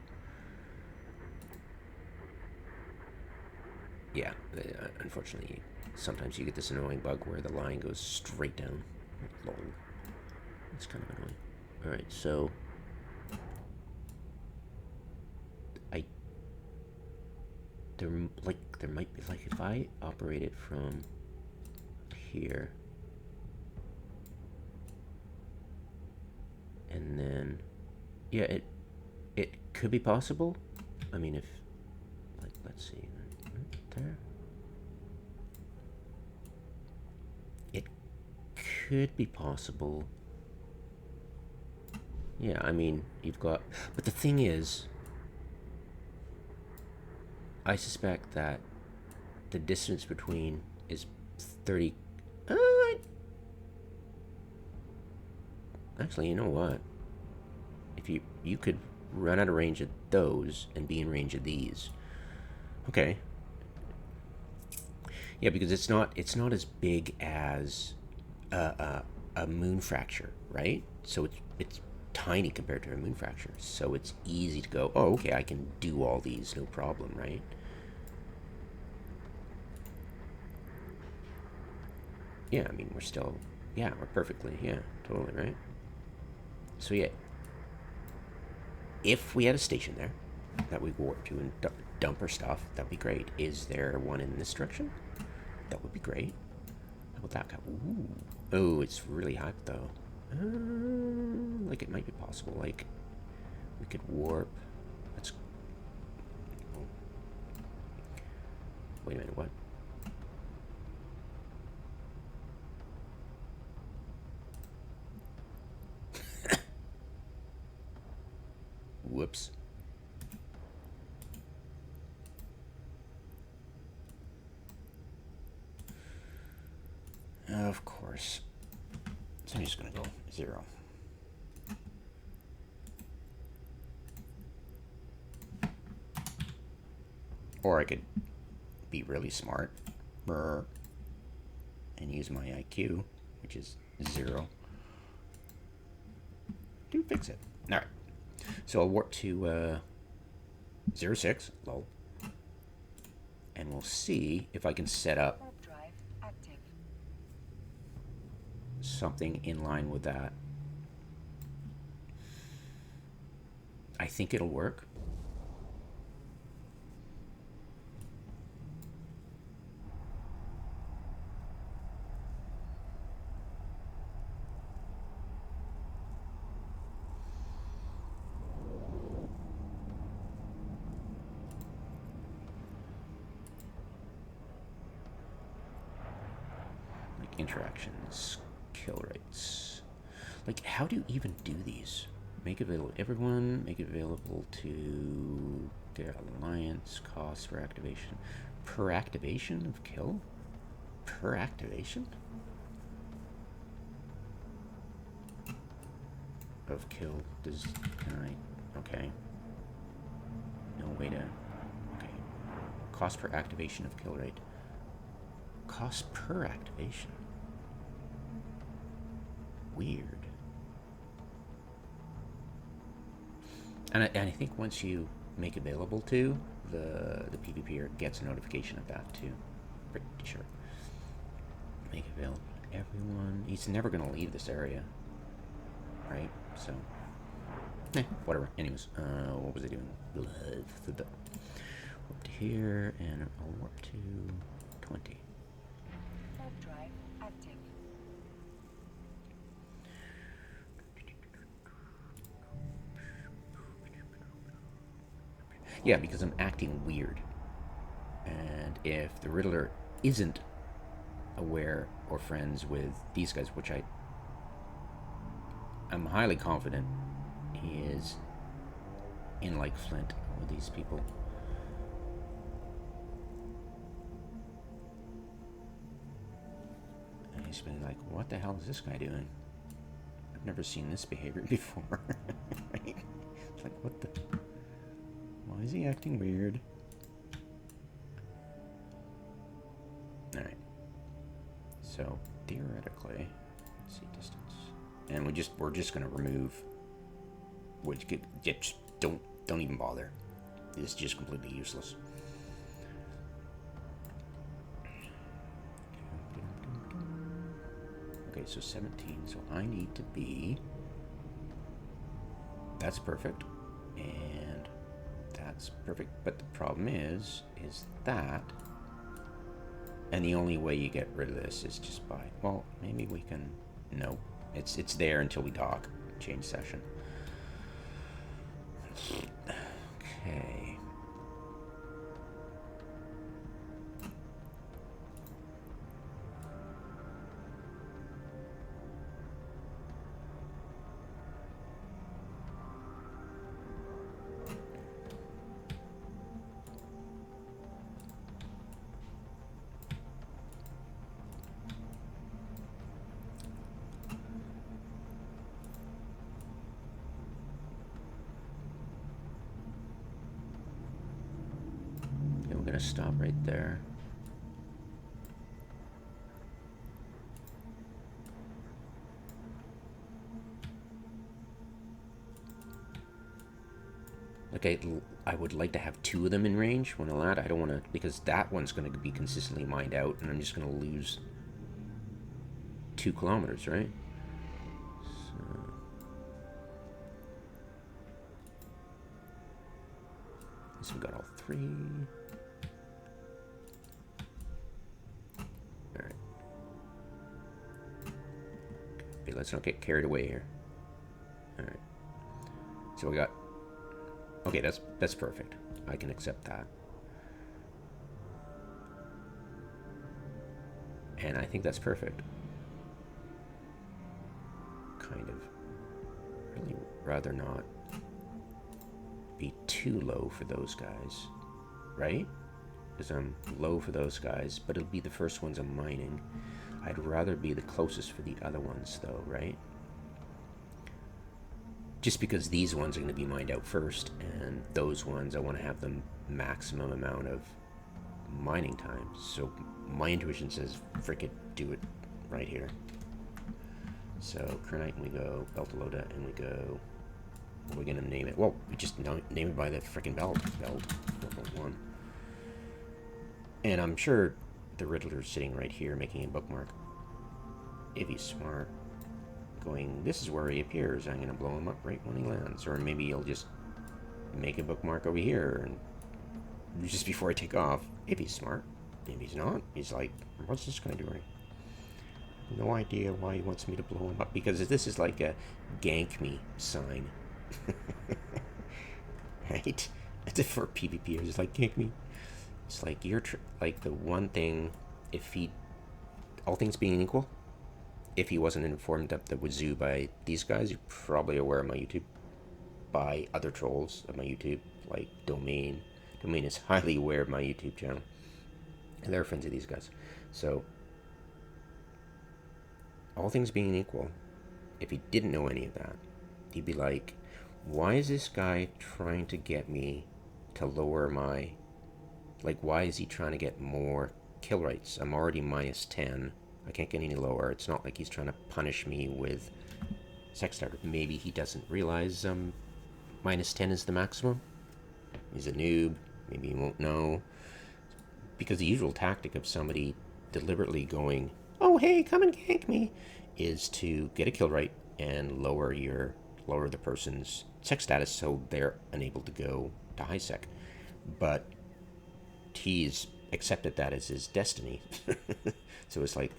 Speaker 1: Yeah, unfortunately, sometimes you get this annoying bug where the line goes straight down. Lol. It's kind of annoying. Alright, so... There might be, like, if I operate it from here... And then... Yeah, it could be possible. I mean, if... Like, let's see... There. It could be possible. Yeah, I mean, you've got... But the thing is, I suspect that the distance between is 30... Actually, you know what? If you could run out of range of those and be in range of these. Okay. Yeah, because it's not as big as a moon fracture, right? So it's tiny compared to a moon fracture. So it's easy to go, oh, okay, I can do all these, no problem, right? Yeah, I mean, we're perfectly, yeah, totally, right? So yeah, if we had a station there that we warp to and dump our stuff, that'd be great. Is there one in this direction? That would be great. How about that guy? Ooh. Oh, it's really hyped though. Like it might be possible. Like we could warp. Let's. Oh. Wait a minute. What? Whoops. Of course. So I'm just gonna go 0. Or I could be really smart and use my IQ, which is 0, to fix it. All right. So I'll warp to 06, lol. And we'll see if I can set up something in line with that. I think it'll work. Like interactions, kill rates. Like, how do you even do these? Make available to everyone, make it available to their alliance, cost for activation. Per activation of kill? Per activation? Of kill, can I, okay. No way to, okay. Cost per activation of kill rate. Cost per activation. Weird. And I think once you make available to, the PvPer gets a notification of that too. Pretty sure. Make available to everyone. He's never going to leave this area. Right? So, whatever. Anyways, what was I doing? Warp to here, and I'll warp to 20.
Speaker 2: Drive active.
Speaker 1: Yeah, because I'm acting weird. And if the Riddler isn't aware or friends with these guys, which I'm highly confident he is in like Flint with these people. And he's been like, what the hell is this guy doing? I've never seen this behavior before. Right? It's like, what the... Why is he acting weird? Alright. So, theoretically, let's see, distance. And we're just gonna remove, which could just don't even bother. It's just completely useless. Okay, so 17. So I need to be. That's perfect, and that's perfect. But the problem is that, and the only way you get rid of this is just by, well, maybe we can. No. It's there until we dock. Change session. Okay. We're gonna stop right there. Like I would like to have 2 of them in range when allowed. I don't want to, because that one's going to be consistently mined out, and I'm just going to lose 2 kilometers, right? So we got all 3. Okay, let's not get carried away here. All right. So we got. Okay, that's perfect. I can accept that. And I think that's perfect. Kind of. Really rather not be too low for those guys, right? Because I'm low for those guys, but it'll be the first ones I'm mining. I'd rather be the closest for the other ones, though, right? Just because these ones are going to be mined out first, and those ones I want to have the maximum amount of mining time. So my intuition says, frick it, do it right here. So Kernite, and we go Beltalota, and we go. What are we gonna name it? Well, we just name it by the frickin' belt. Belt 4.1. And I'm sure the Riddler's sitting right here making a bookmark. If he's smart, going, this is where he appears. I'm gonna blow him up right when he lands. Or maybe he'll just make a bookmark over here, and just before I take off. If he's smart. If he's not, he's like, what's this guy doing? No idea why he wants me to blow him up, because this is like a gank me sign. Right? For PvP, it's like gank me. It's like you're like the one thing, if he, all things being equal, if he wasn't informed up the wazoo by these guys, you're probably aware of my YouTube, by other trolls of my YouTube, like Domain. Domain is highly aware of my YouTube channel, and they're friends of these guys. So all things being equal, if he didn't know any of that, he'd be like, why is this guy trying to get me to lower my, like, why is he trying to get more kill rates? I'm already minus 10. I can't get any lower. It's not like he's trying to punish me with sex starter. Maybe he doesn't realize minus 10 is the maximum. He's a noob. Maybe he won't know. Because the usual tactic of somebody deliberately going, oh, hey, come and gank me, is to get a kill rate and lower the person's sec status so they're unable to go to high sec. But he's accepted that as his destiny. So it's like,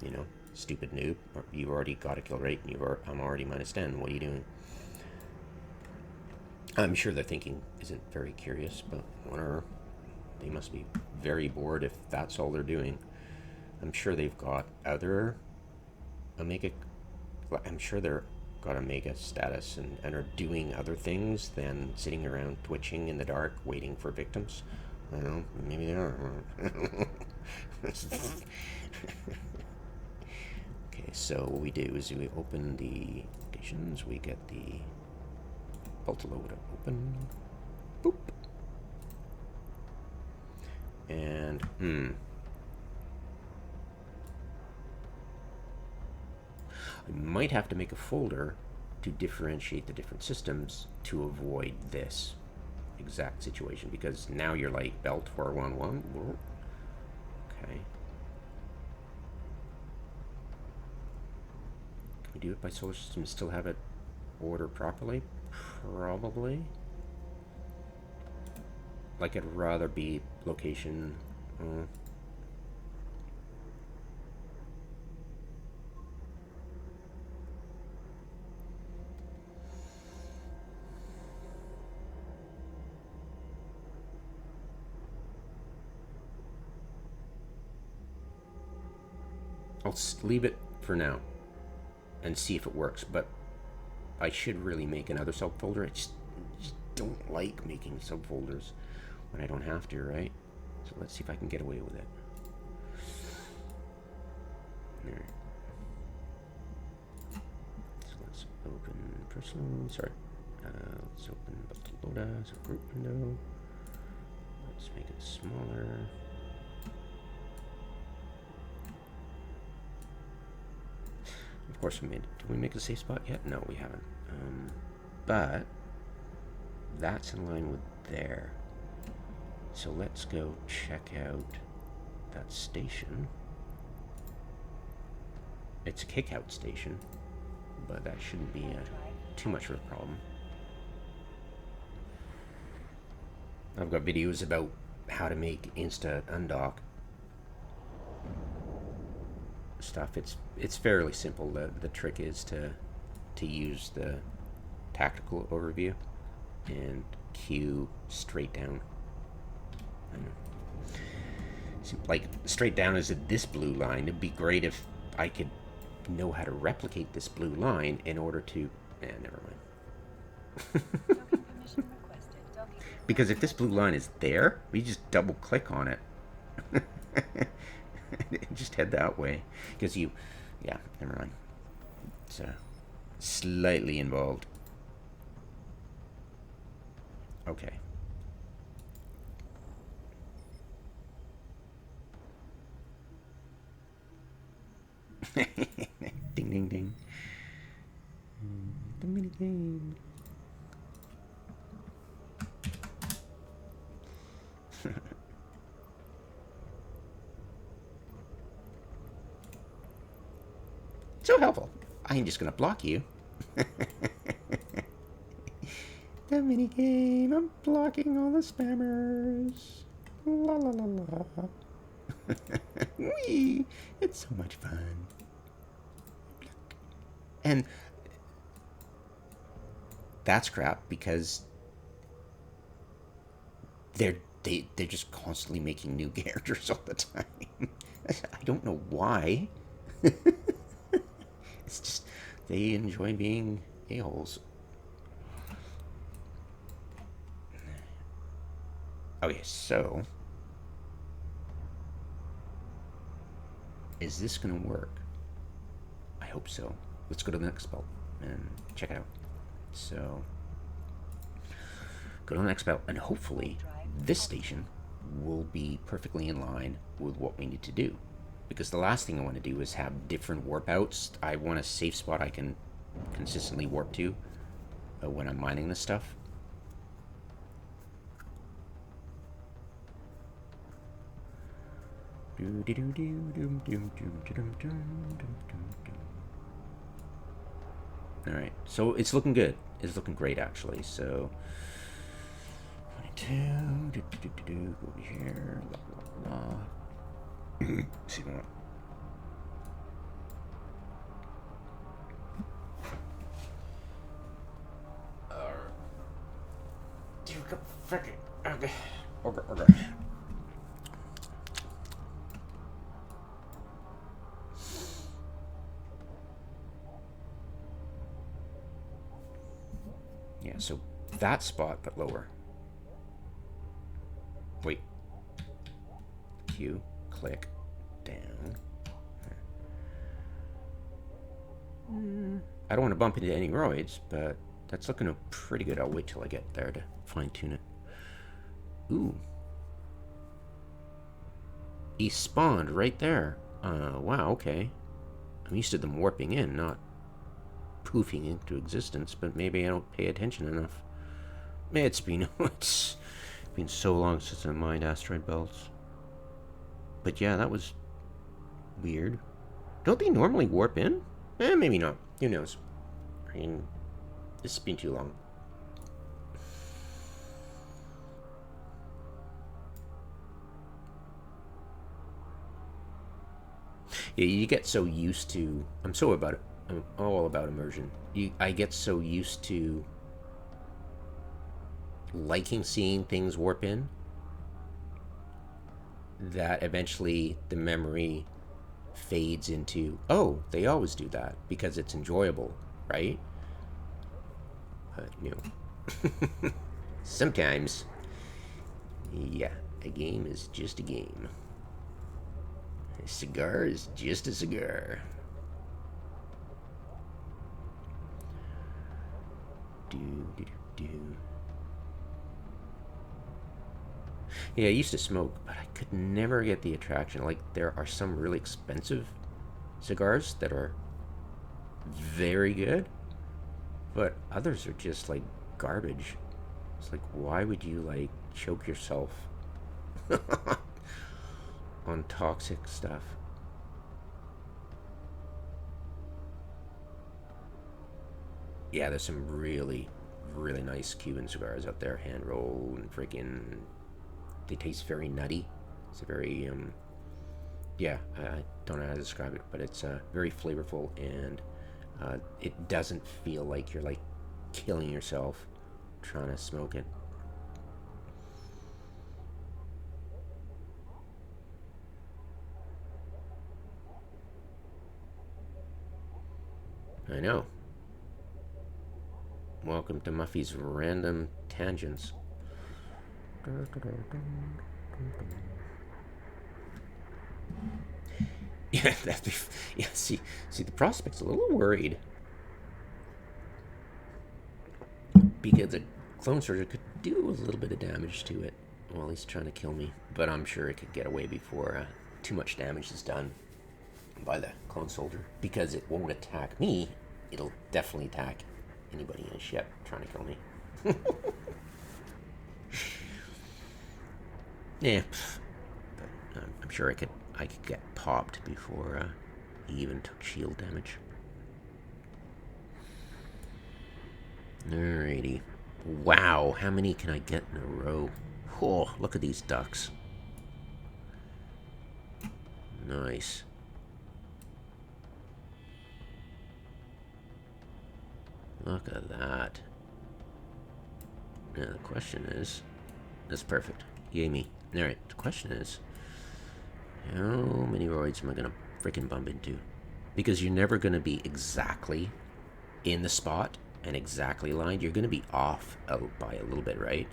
Speaker 1: you know, stupid noob, you've already got a kill rate and I'm already minus 10. What are you doing? I'm sure their thinking isn't very curious, but whatever. They must be very bored if that's all they're doing. I'm sure they've got other Omega. I'm sure they're got Omega status and are doing other things than sitting around twitching in the dark waiting for victims. I don't know. Maybe they are. Okay, so what we do is we open the locations. We get the Beltalota open. Boop. And I might have to make a folder to differentiate the different systems to avoid this exact situation, because now you're like belt 411. Okay. Can we do it by solar system and still have it order properly? Probably. Like, I'd rather be location. I'll leave it for now and see if it works, but I should really make another subfolder. I just don't like making subfolders when I don't have to, right? So let's see if I can get away with it. All right. So let's open personal, sorry. Let's open Beltalota, so group window. Let's make it smaller. Of course we made it. Did we make a safe spot yet? No, we haven't. But that's in line with there. So let's go check out that station. It's a kickout station, but that shouldn't be too much of a problem. I've got videos about how to make insta undock stuff. It's fairly simple. The trick is to use the tactical overview and cue straight down. Like straight down is this blue line. It'd be great if I could know how to replicate this blue line in order to. Never mind. Because if this blue line is there, we just double click on it. Just head that way. Because yeah, never mind. It's slightly involved. Okay. Ding, ding, ding. The mini game. So helpful. I am just gonna block you. The mini game. I'm blocking all the spammers. La la la la. Wee! It's so much fun. And that's crap because they're just constantly making new characters all the time. I don't know why. It's just they enjoy being a-holes. Okay, so is this gonna work? I hope so. Let's go to the next spell and check it out. So go to the next spell, and hopefully this station will be perfectly in line with what we need to do. Because the last thing I want to do is have different warp outs. I want a safe spot I can consistently warp to when I'm mining this stuff. Alright, so it's looking good. It's looking great, actually. So 22, go over here, blah, blah, blah. See what? Okay. Okay. Yeah, so that spot, but lower. Wait. Q, click, down. I don't want to bump into any roids, but that's looking pretty good. I'll wait till I get there to fine-tune it. Ooh. He spawned right there. Wow, okay. I'm used to them warping in, not poofing into existence, but maybe I don't pay attention enough. It's been so long since I mined asteroid belts. But yeah, that was weird. Don't they normally warp in? Maybe not. Who knows? I mean, this has been too long. Yeah, you get so used to. I'm all about immersion. I get so used to liking seeing things warp in that eventually the memory fades into, oh, they always do that because it's enjoyable, right? But no. Sometimes, yeah, a game is just a game. A cigar is just a cigar. Yeah, I used to smoke, but I could never get the attraction. Like, there are some really expensive cigars that are very good, but others are just, like, garbage. It's like, why would you, like, choke yourself on toxic stuff? Yeah, there's some really, really nice Cuban cigars out there, hand rolled and freaking. They taste very nutty. It's a very Yeah, I don't know how to describe it, but it's very flavorful, and it doesn't feel like you're like killing yourself trying to smoke it. I know. Welcome to Muffy's Random Tangents. Yeah, yeah. See, the prospect's a little worried because the clone soldier could do a little bit of damage to it while he's trying to kill me, but I'm sure it could get away before too much damage is done by the clone soldier, because it won't attack me. It'll definitely attack anybody in a ship trying to kill me. Yeah, but I'm sure I could get popped before he even took shield damage. Alrighty. Wow, how many can I get in a row? Oh, look at these ducks. Nice. Look at that. Now the question is, that's perfect. Yay me. Alright, the question is, how many roids am I going to freaking bump into? Because you're never going to be exactly in the spot and exactly lined. You're going to be off by a little bit, right?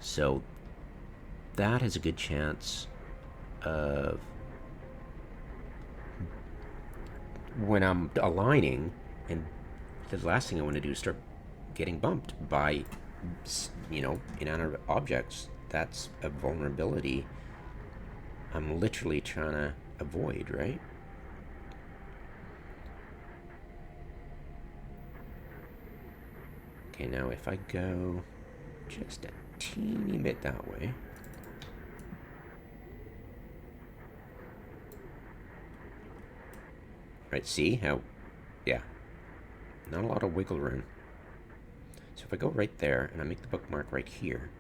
Speaker 1: So that has a good chance of, when I'm aligning, and the last thing I want to do is start getting bumped by, inanimate objects. That's a vulnerability I'm literally trying to avoid, right? Okay, now if I go just a teeny bit that way. Right, see how, yeah, not a lot of wiggle room. So if I go right there and I make the bookmark right here,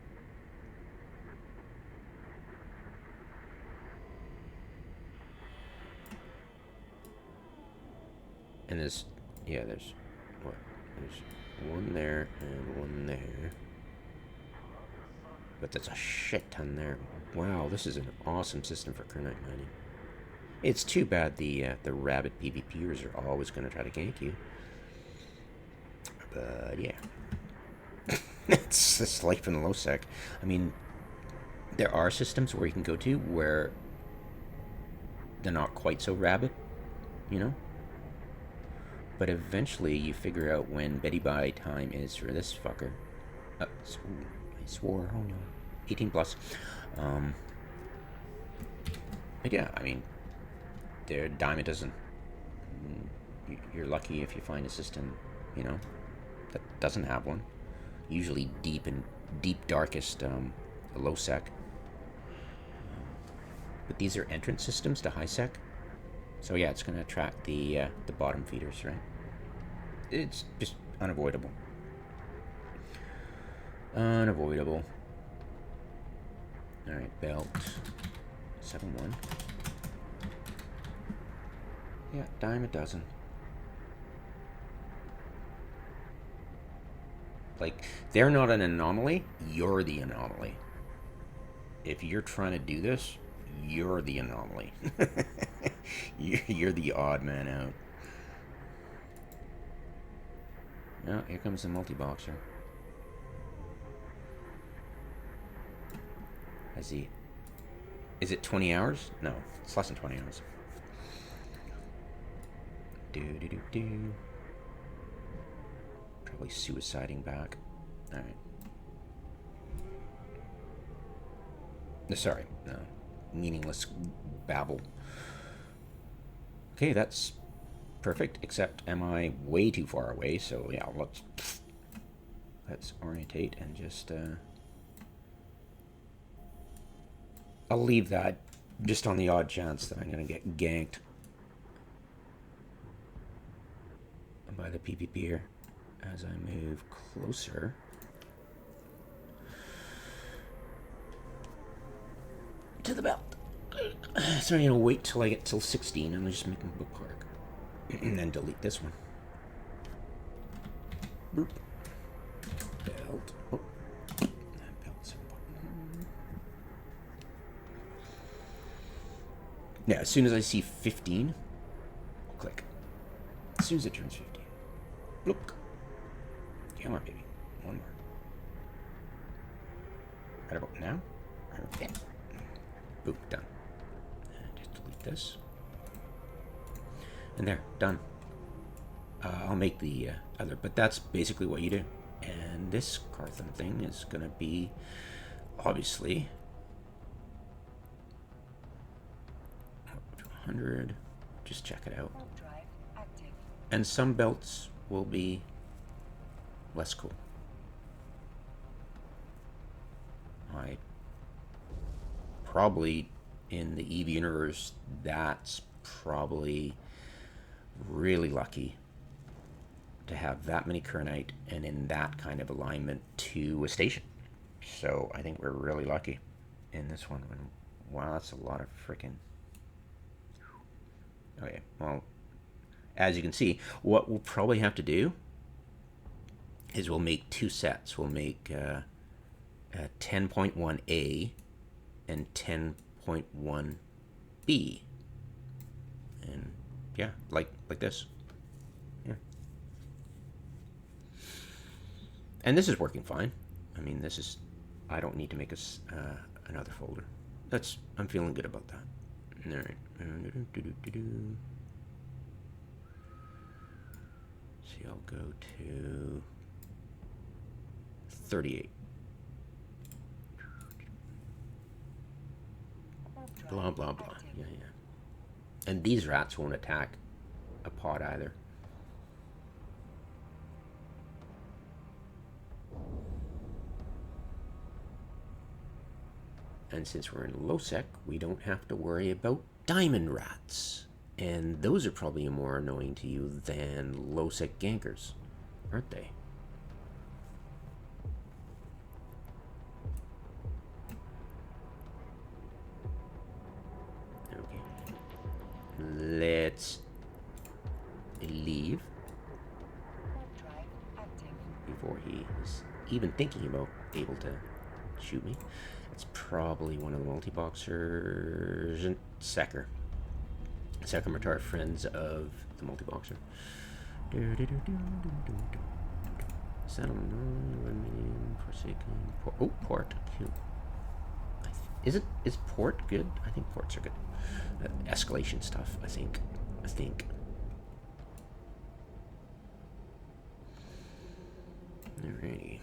Speaker 1: and there's what? There's one there and one there. But that's a shit ton there. Wow, this is an awesome system for Kernite mining. It's too bad the rabid PvPers are always going to try to gank you. But yeah. It's life in the low sec. I mean, there are systems where you can go to where they're not quite so rabid, you know? But eventually you figure out when Betty Bye time is for this fucker. I swore, oh no. 18 plus. But yeah, I mean, their diamond doesn't. You're lucky if you find a system, that doesn't have one. Usually deep darkest low sec. But these are entrance systems to high sec, so yeah, it's going to attract the bottom feeders, right? It's just unavoidable. Unavoidable. All right, belt 7-1. Yeah, dime a dozen. Like, they're not an anomaly, you're the anomaly. If you're trying to do this, you're the anomaly. You're the odd man out. Oh, here comes the multi-boxer. Is it 20 hours? No, it's less than 20 hours. Do. Probably suiciding back. Alright. Sorry, no. Meaningless babble. Okay, that's perfect, except am I way too far away, so yeah, let's orientate and just I'll leave that just on the odd chance that I'm gonna get ganked by the PvPer as I move closer to the belt. So I'm gonna wait till I get till 16 and I'll just make a bookmark. And then delete this one. Boop. Belt. Oh. Belt's important. Yeah, as soon as I see 15, click. As soon as it turns 15. Look. Come on, baby. One more. Right about now. Okay. Boom, done. And just delete this. And there, done. I'll make the other, but that's basically what you do. And this Carthon thing is going to be, obviously, up to 100. Just check it out.
Speaker 2: Drive active.
Speaker 1: And some belts will be less cool. I probably, in the EVE universe, that's probably really lucky to have that many Kernite and in that kind of alignment to a station. So I think we're really lucky in this one. Wow, that's a lot of freaking... Okay, well, as you can see, what we'll probably have to do is we'll make two sets. We'll make 10.1A and 10.1B. And yeah, like this. Yeah. And this is working fine. I mean, this is, I don't need to make another folder. I'm feeling good about that. All right. See, I'll go to 38. Blah, blah, blah. Yeah, yeah. And these rats won't attack a pod either. And since we're in low sec, we don't have to worry about diamond rats. And those are probably more annoying to you than low sec gankers, aren't they? Okay. Let's leave before he is even thinking about able to shoot me. It's probably one of the multi-boxers. Secker. Secker Matar, friends of the multi-boxer. Settlement, Forsaken. Oh, port. Cute. Is port good? I think ports are good. Escalation stuff, I think. Alrighty.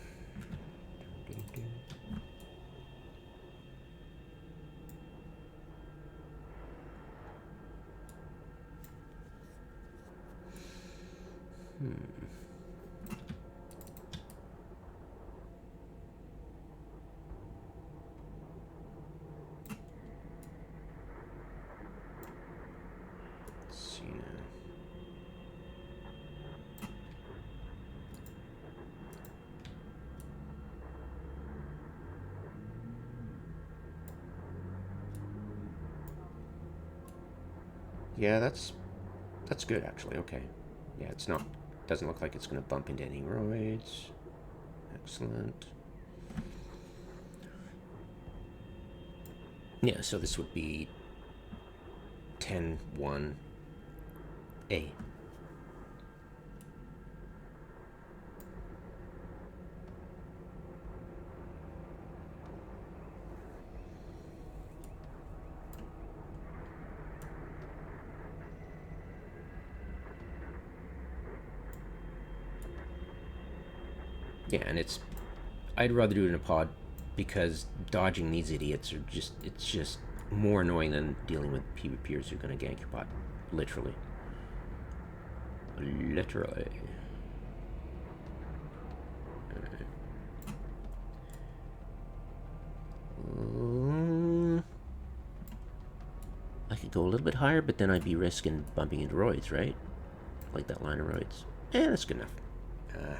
Speaker 1: Let's see now. Yeah, that's good actually. Okay. Yeah, it's not. Doesn't look like it's going to bump into any roids. Excellent. Yeah, so this would be 10.1A. Yeah, and I'd rather do it in a pod because dodging these idiots are it's just more annoying than dealing with PvPers who are going to gank your pod. Literally. Literally. I could go a little bit higher, but then I'd be risking bumping into roids, right? Like that line of roids. Yeah, that's good enough.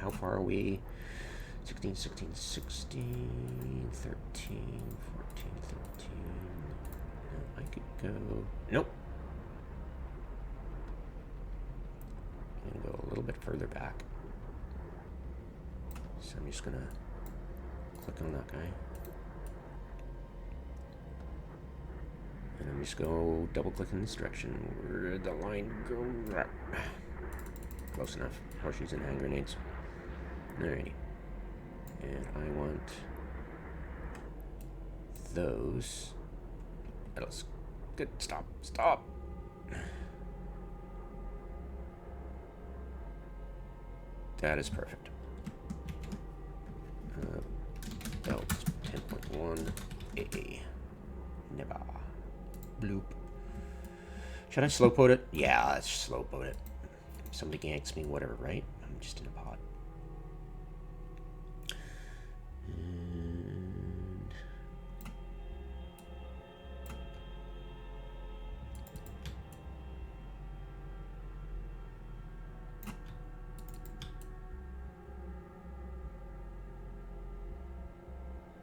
Speaker 1: How far are we? 16, 16, 16, 13, 14, 13. No, I could go... Nope. I'm going to go a little bit further back. So I'm just going to click on that guy. And I'm just go double click in this direction. Where'd the line go? Close enough. Horseshoes and hand grenades. Alrighty. And I want those. That looks good. Stop. Stop. That is perfect. Belt 10.1 AA. Never. Bloop. Should I slow put it? Yeah, let's slow put it. If somebody ganks me, whatever, right? I'm just in a pod. And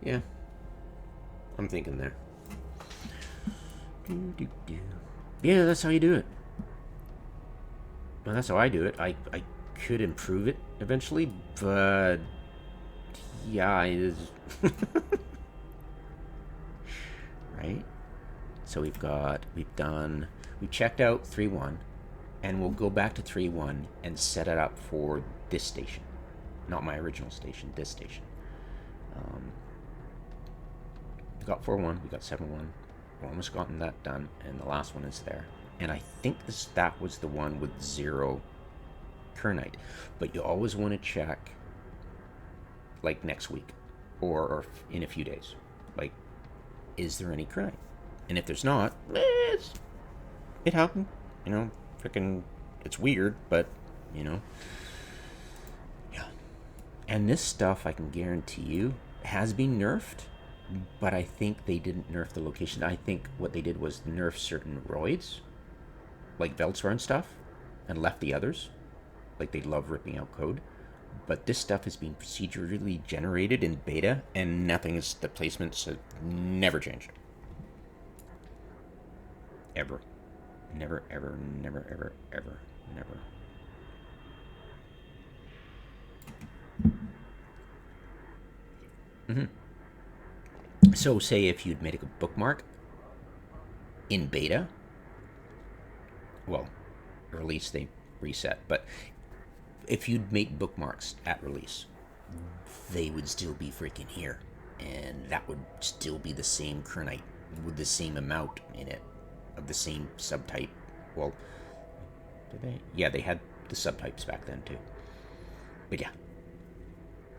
Speaker 1: yeah, I'm thinking there. Yeah, that's how you do it. Well, that's how I do it. I could improve it eventually, but yeah, it is. Right? So we've checked out 3.1, and we'll go back to 3.1 and set it up for this station. Not my original station, this station. We got 4.1, we got 7.1. We're almost gotten that done, and the last one is there. And I think that was the one with 0 Kernite. But you always want to check, like, next week or in a few days. Like, is there any Kernite? And if there's not, it happened. You know, freaking, it's weird, but, you know. Yeah. And this stuff, I can guarantee you, has been nerfed. But I think they didn't nerf the location. I think what they did was nerf certain roids, like Veltsvar and stuff, and left the others. Like, they love ripping out code. But this stuff has been procedurally generated in beta, and nothing is, the placements have never changed. Ever. Never, ever, never, ever, ever, never. So say if you'd make a bookmark in beta, well, release they reset, but if you'd make bookmarks at release, they would still be freaking here, and that would still be the same Kernite with the same amount in it of the same subtype. Well, did they? Yeah, they had the subtypes back then too. But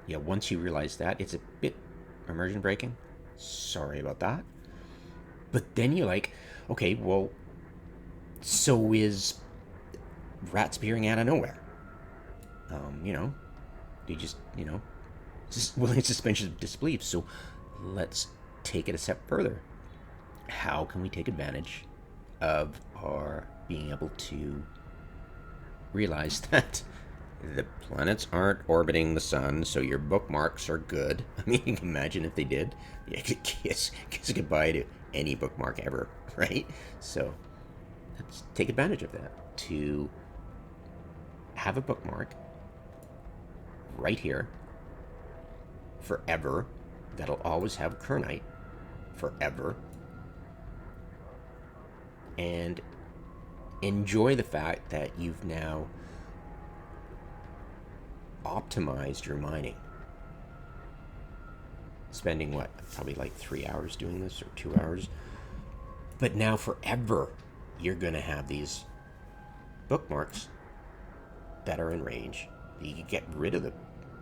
Speaker 1: yeah, once you realize that, it's a bit immersion breaking. Sorry about that. But then you're like, okay, well, so is rats appearing out of nowhere. You know, they just, you know, willing suspension of disbelief. So let's take it a step further. How can we take advantage of our being able to realize that the planets aren't orbiting the sun, so your bookmarks are good? I mean, you can imagine if they did. You could kiss goodbye to any bookmark ever, right? So let's take advantage of that to have a bookmark right here forever that'll always have Kernite forever, and enjoy the fact that you've now optimized your mining. Spending what, probably like 3 hours doing this, or 2 hours, but now forever you're gonna have these bookmarks that are in range. You can get rid of the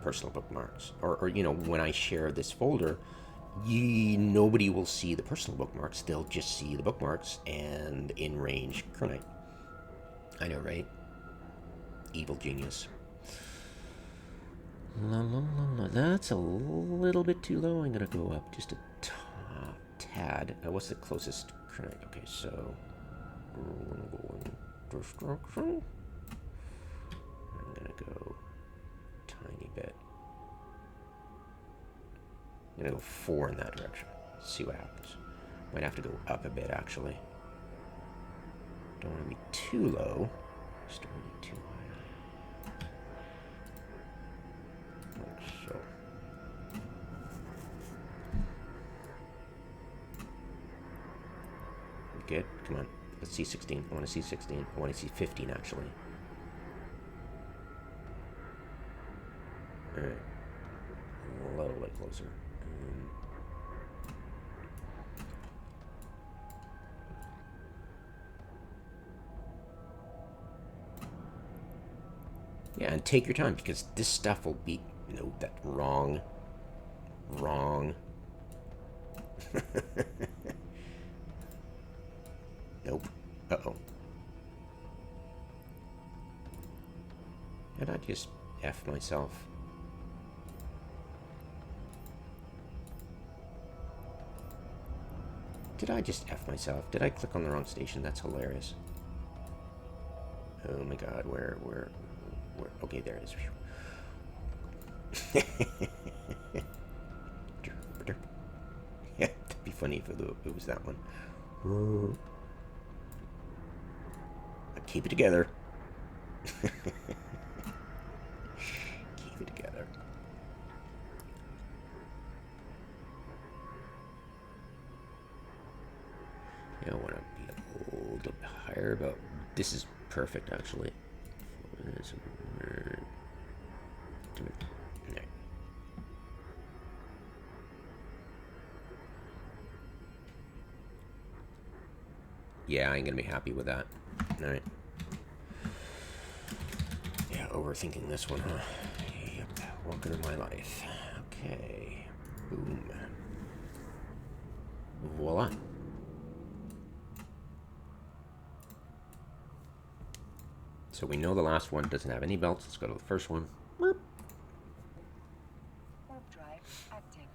Speaker 1: personal bookmarks, or you know, when I share this folder, nobody will see the personal bookmarks. They'll just see the bookmarks and in range Kernite. I know, right? Evil genius. La, la, la, la. That's a little bit too low. I'm gonna go up just a tad. What's the closest Kernite? Okay, so we're gonna go in destruction. I'm gonna go tiny bit. I'm gonna go 4 in that direction. See what happens. Might have to go up a bit, actually. Don't want to be too low. Just don't want to be too high. Like so. Good. Come on. Let's see 16. I want to see 16. I want to see 15 actually. Alright. A little bit closer. Yeah, and take your time because this stuff will be... No, that's wrong. Wrong. Nope. Uh-oh. Did I just F myself? Did I just F myself? Did I click on the wrong station? That's hilarious. Oh my god, where... Okay, there it is. Yeah, that'd be funny if it was that one. Keep it together. Keep it together. Yeah, I want to be a little bit higher, but this is perfect actually. Yeah, I ain't gonna be happy with that. Alright. Yeah, overthinking this one, huh? Yep, welcome to my life. Okay. Boom. Voila. So we know the last one doesn't have any belts. Let's go to the first one.
Speaker 2: Warp drive active.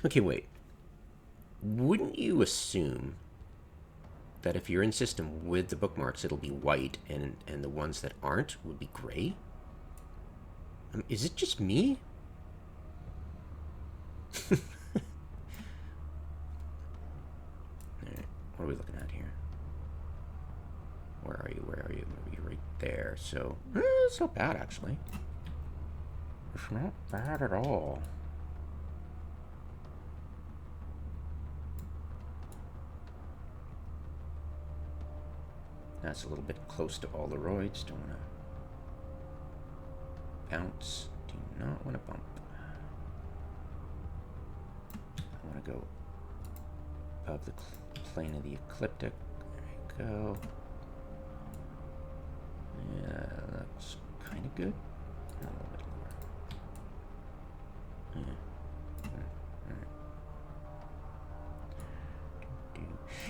Speaker 1: Okay, wait. Wouldn't you assume that if you're in system with the bookmarks, it'll be white, and the ones that aren't would be gray? Is it just me? Alright, what are we looking at here? Where are you? Where are you? You're right there. So, it's not bad, actually. It's not bad at all. That's a little bit close to all the roids. Don't want to bounce. Do not want to bump. I want to go above the plane of the ecliptic. There you go. Yeah, that looks kind of good. A little bit lower. Yeah.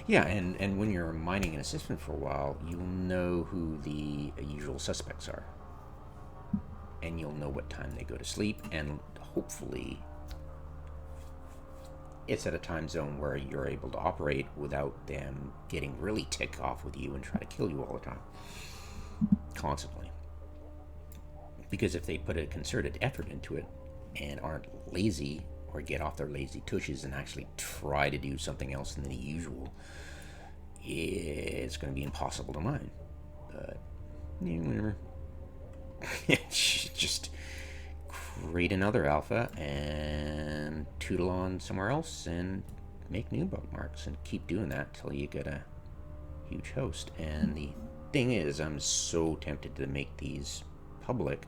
Speaker 1: Yeah, and when you're mining in a system for a while, you'll know who the usual suspects are. And you'll know what time they go to sleep, and hopefully it's at a time zone where you're able to operate without them getting really ticked off with you and try to kill you all the time. Constantly. Because if they put a concerted effort into it and aren't lazy or get off their lazy tushes and actually try to do something else than the usual, it's going to be impossible to mine. But, yeah, whatever. Just create another alpha and tootle on somewhere else and make new bookmarks and keep doing that till you get a huge host. And the thing is, I'm so tempted to make these public.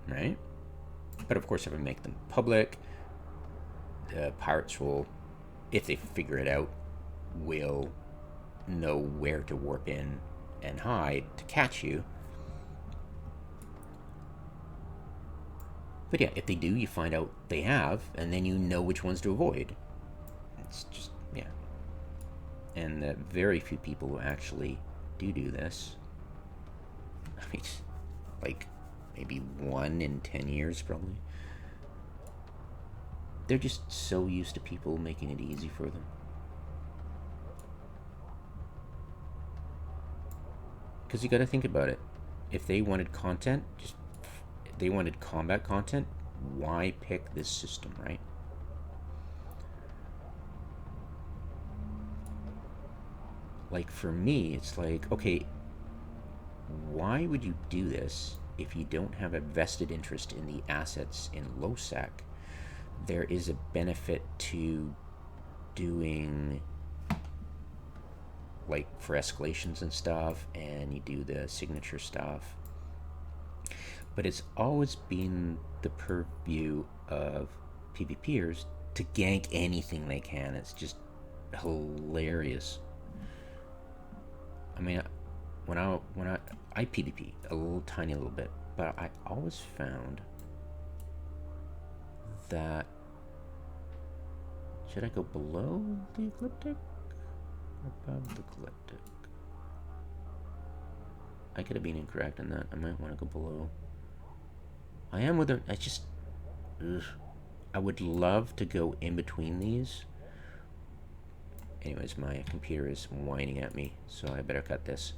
Speaker 1: Right? But of course, if I make them public, the pirates will, if they figure it out, will know where to warp in and hide to catch you. But yeah, if they do, you find out they have, and then you know which ones to avoid. It's just, yeah. And very few people who actually do this. I mean, like, maybe 1 in 10 years, probably. They're just so used to people making it easy for them. Because you got to think about it. If they wanted content, they wanted combat content, why pick this system, right? Like for me, it's like, okay, why would you do this if you don't have a vested interest in the assets in LoSec? There is a benefit to doing, like for escalations and stuff, and you do the signature stuff. But it's always been the purview of PvPers to gank anything they can. It's just hilarious. I mean, when I PvP a little tiny little bit, but I always found that, should I go below the ecliptic or above the ecliptic? I could have been incorrect on that. I might want to go below. I am with them. I just, I would love to go in between these. Anyways, my computer is whining at me, so I better cut this.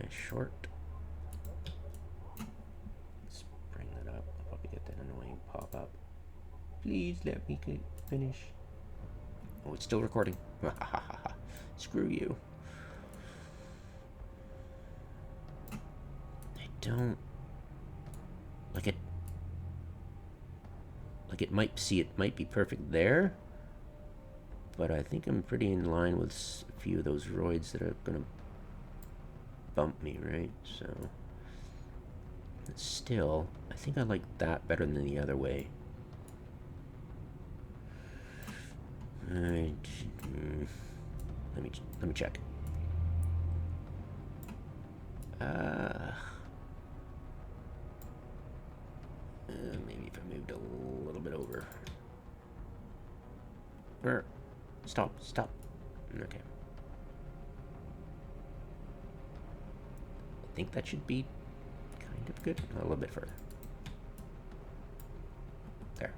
Speaker 1: Short. Let's bring that up. I'll probably get that annoying pop-up. Please let me finish. Oh, it's still recording. Screw you. I don't like it. Like it might be perfect there, but I think I'm pretty in line with a few of those roids that are gonna bump me, right? So still, I think I like that better than the other way. Alright, let me check. Maybe if I moved a little bit over. Stop. Okay. I think that should be kind of good. A little bit further. There.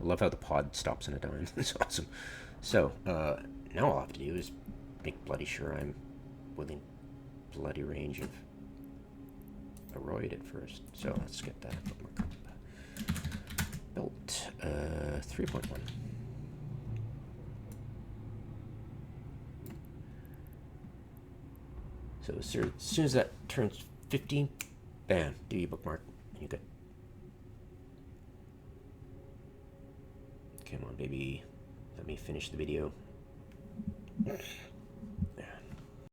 Speaker 1: I love how the pod stops on a dime. It's awesome. So, now all I have to do is make bloody sure I'm within bloody range of a roid at first. So let's get that bookmark up. Built 3.1. So as soon as that turns 15, bam, do your bookmark, and you're good. Come on, baby. Let me finish the video.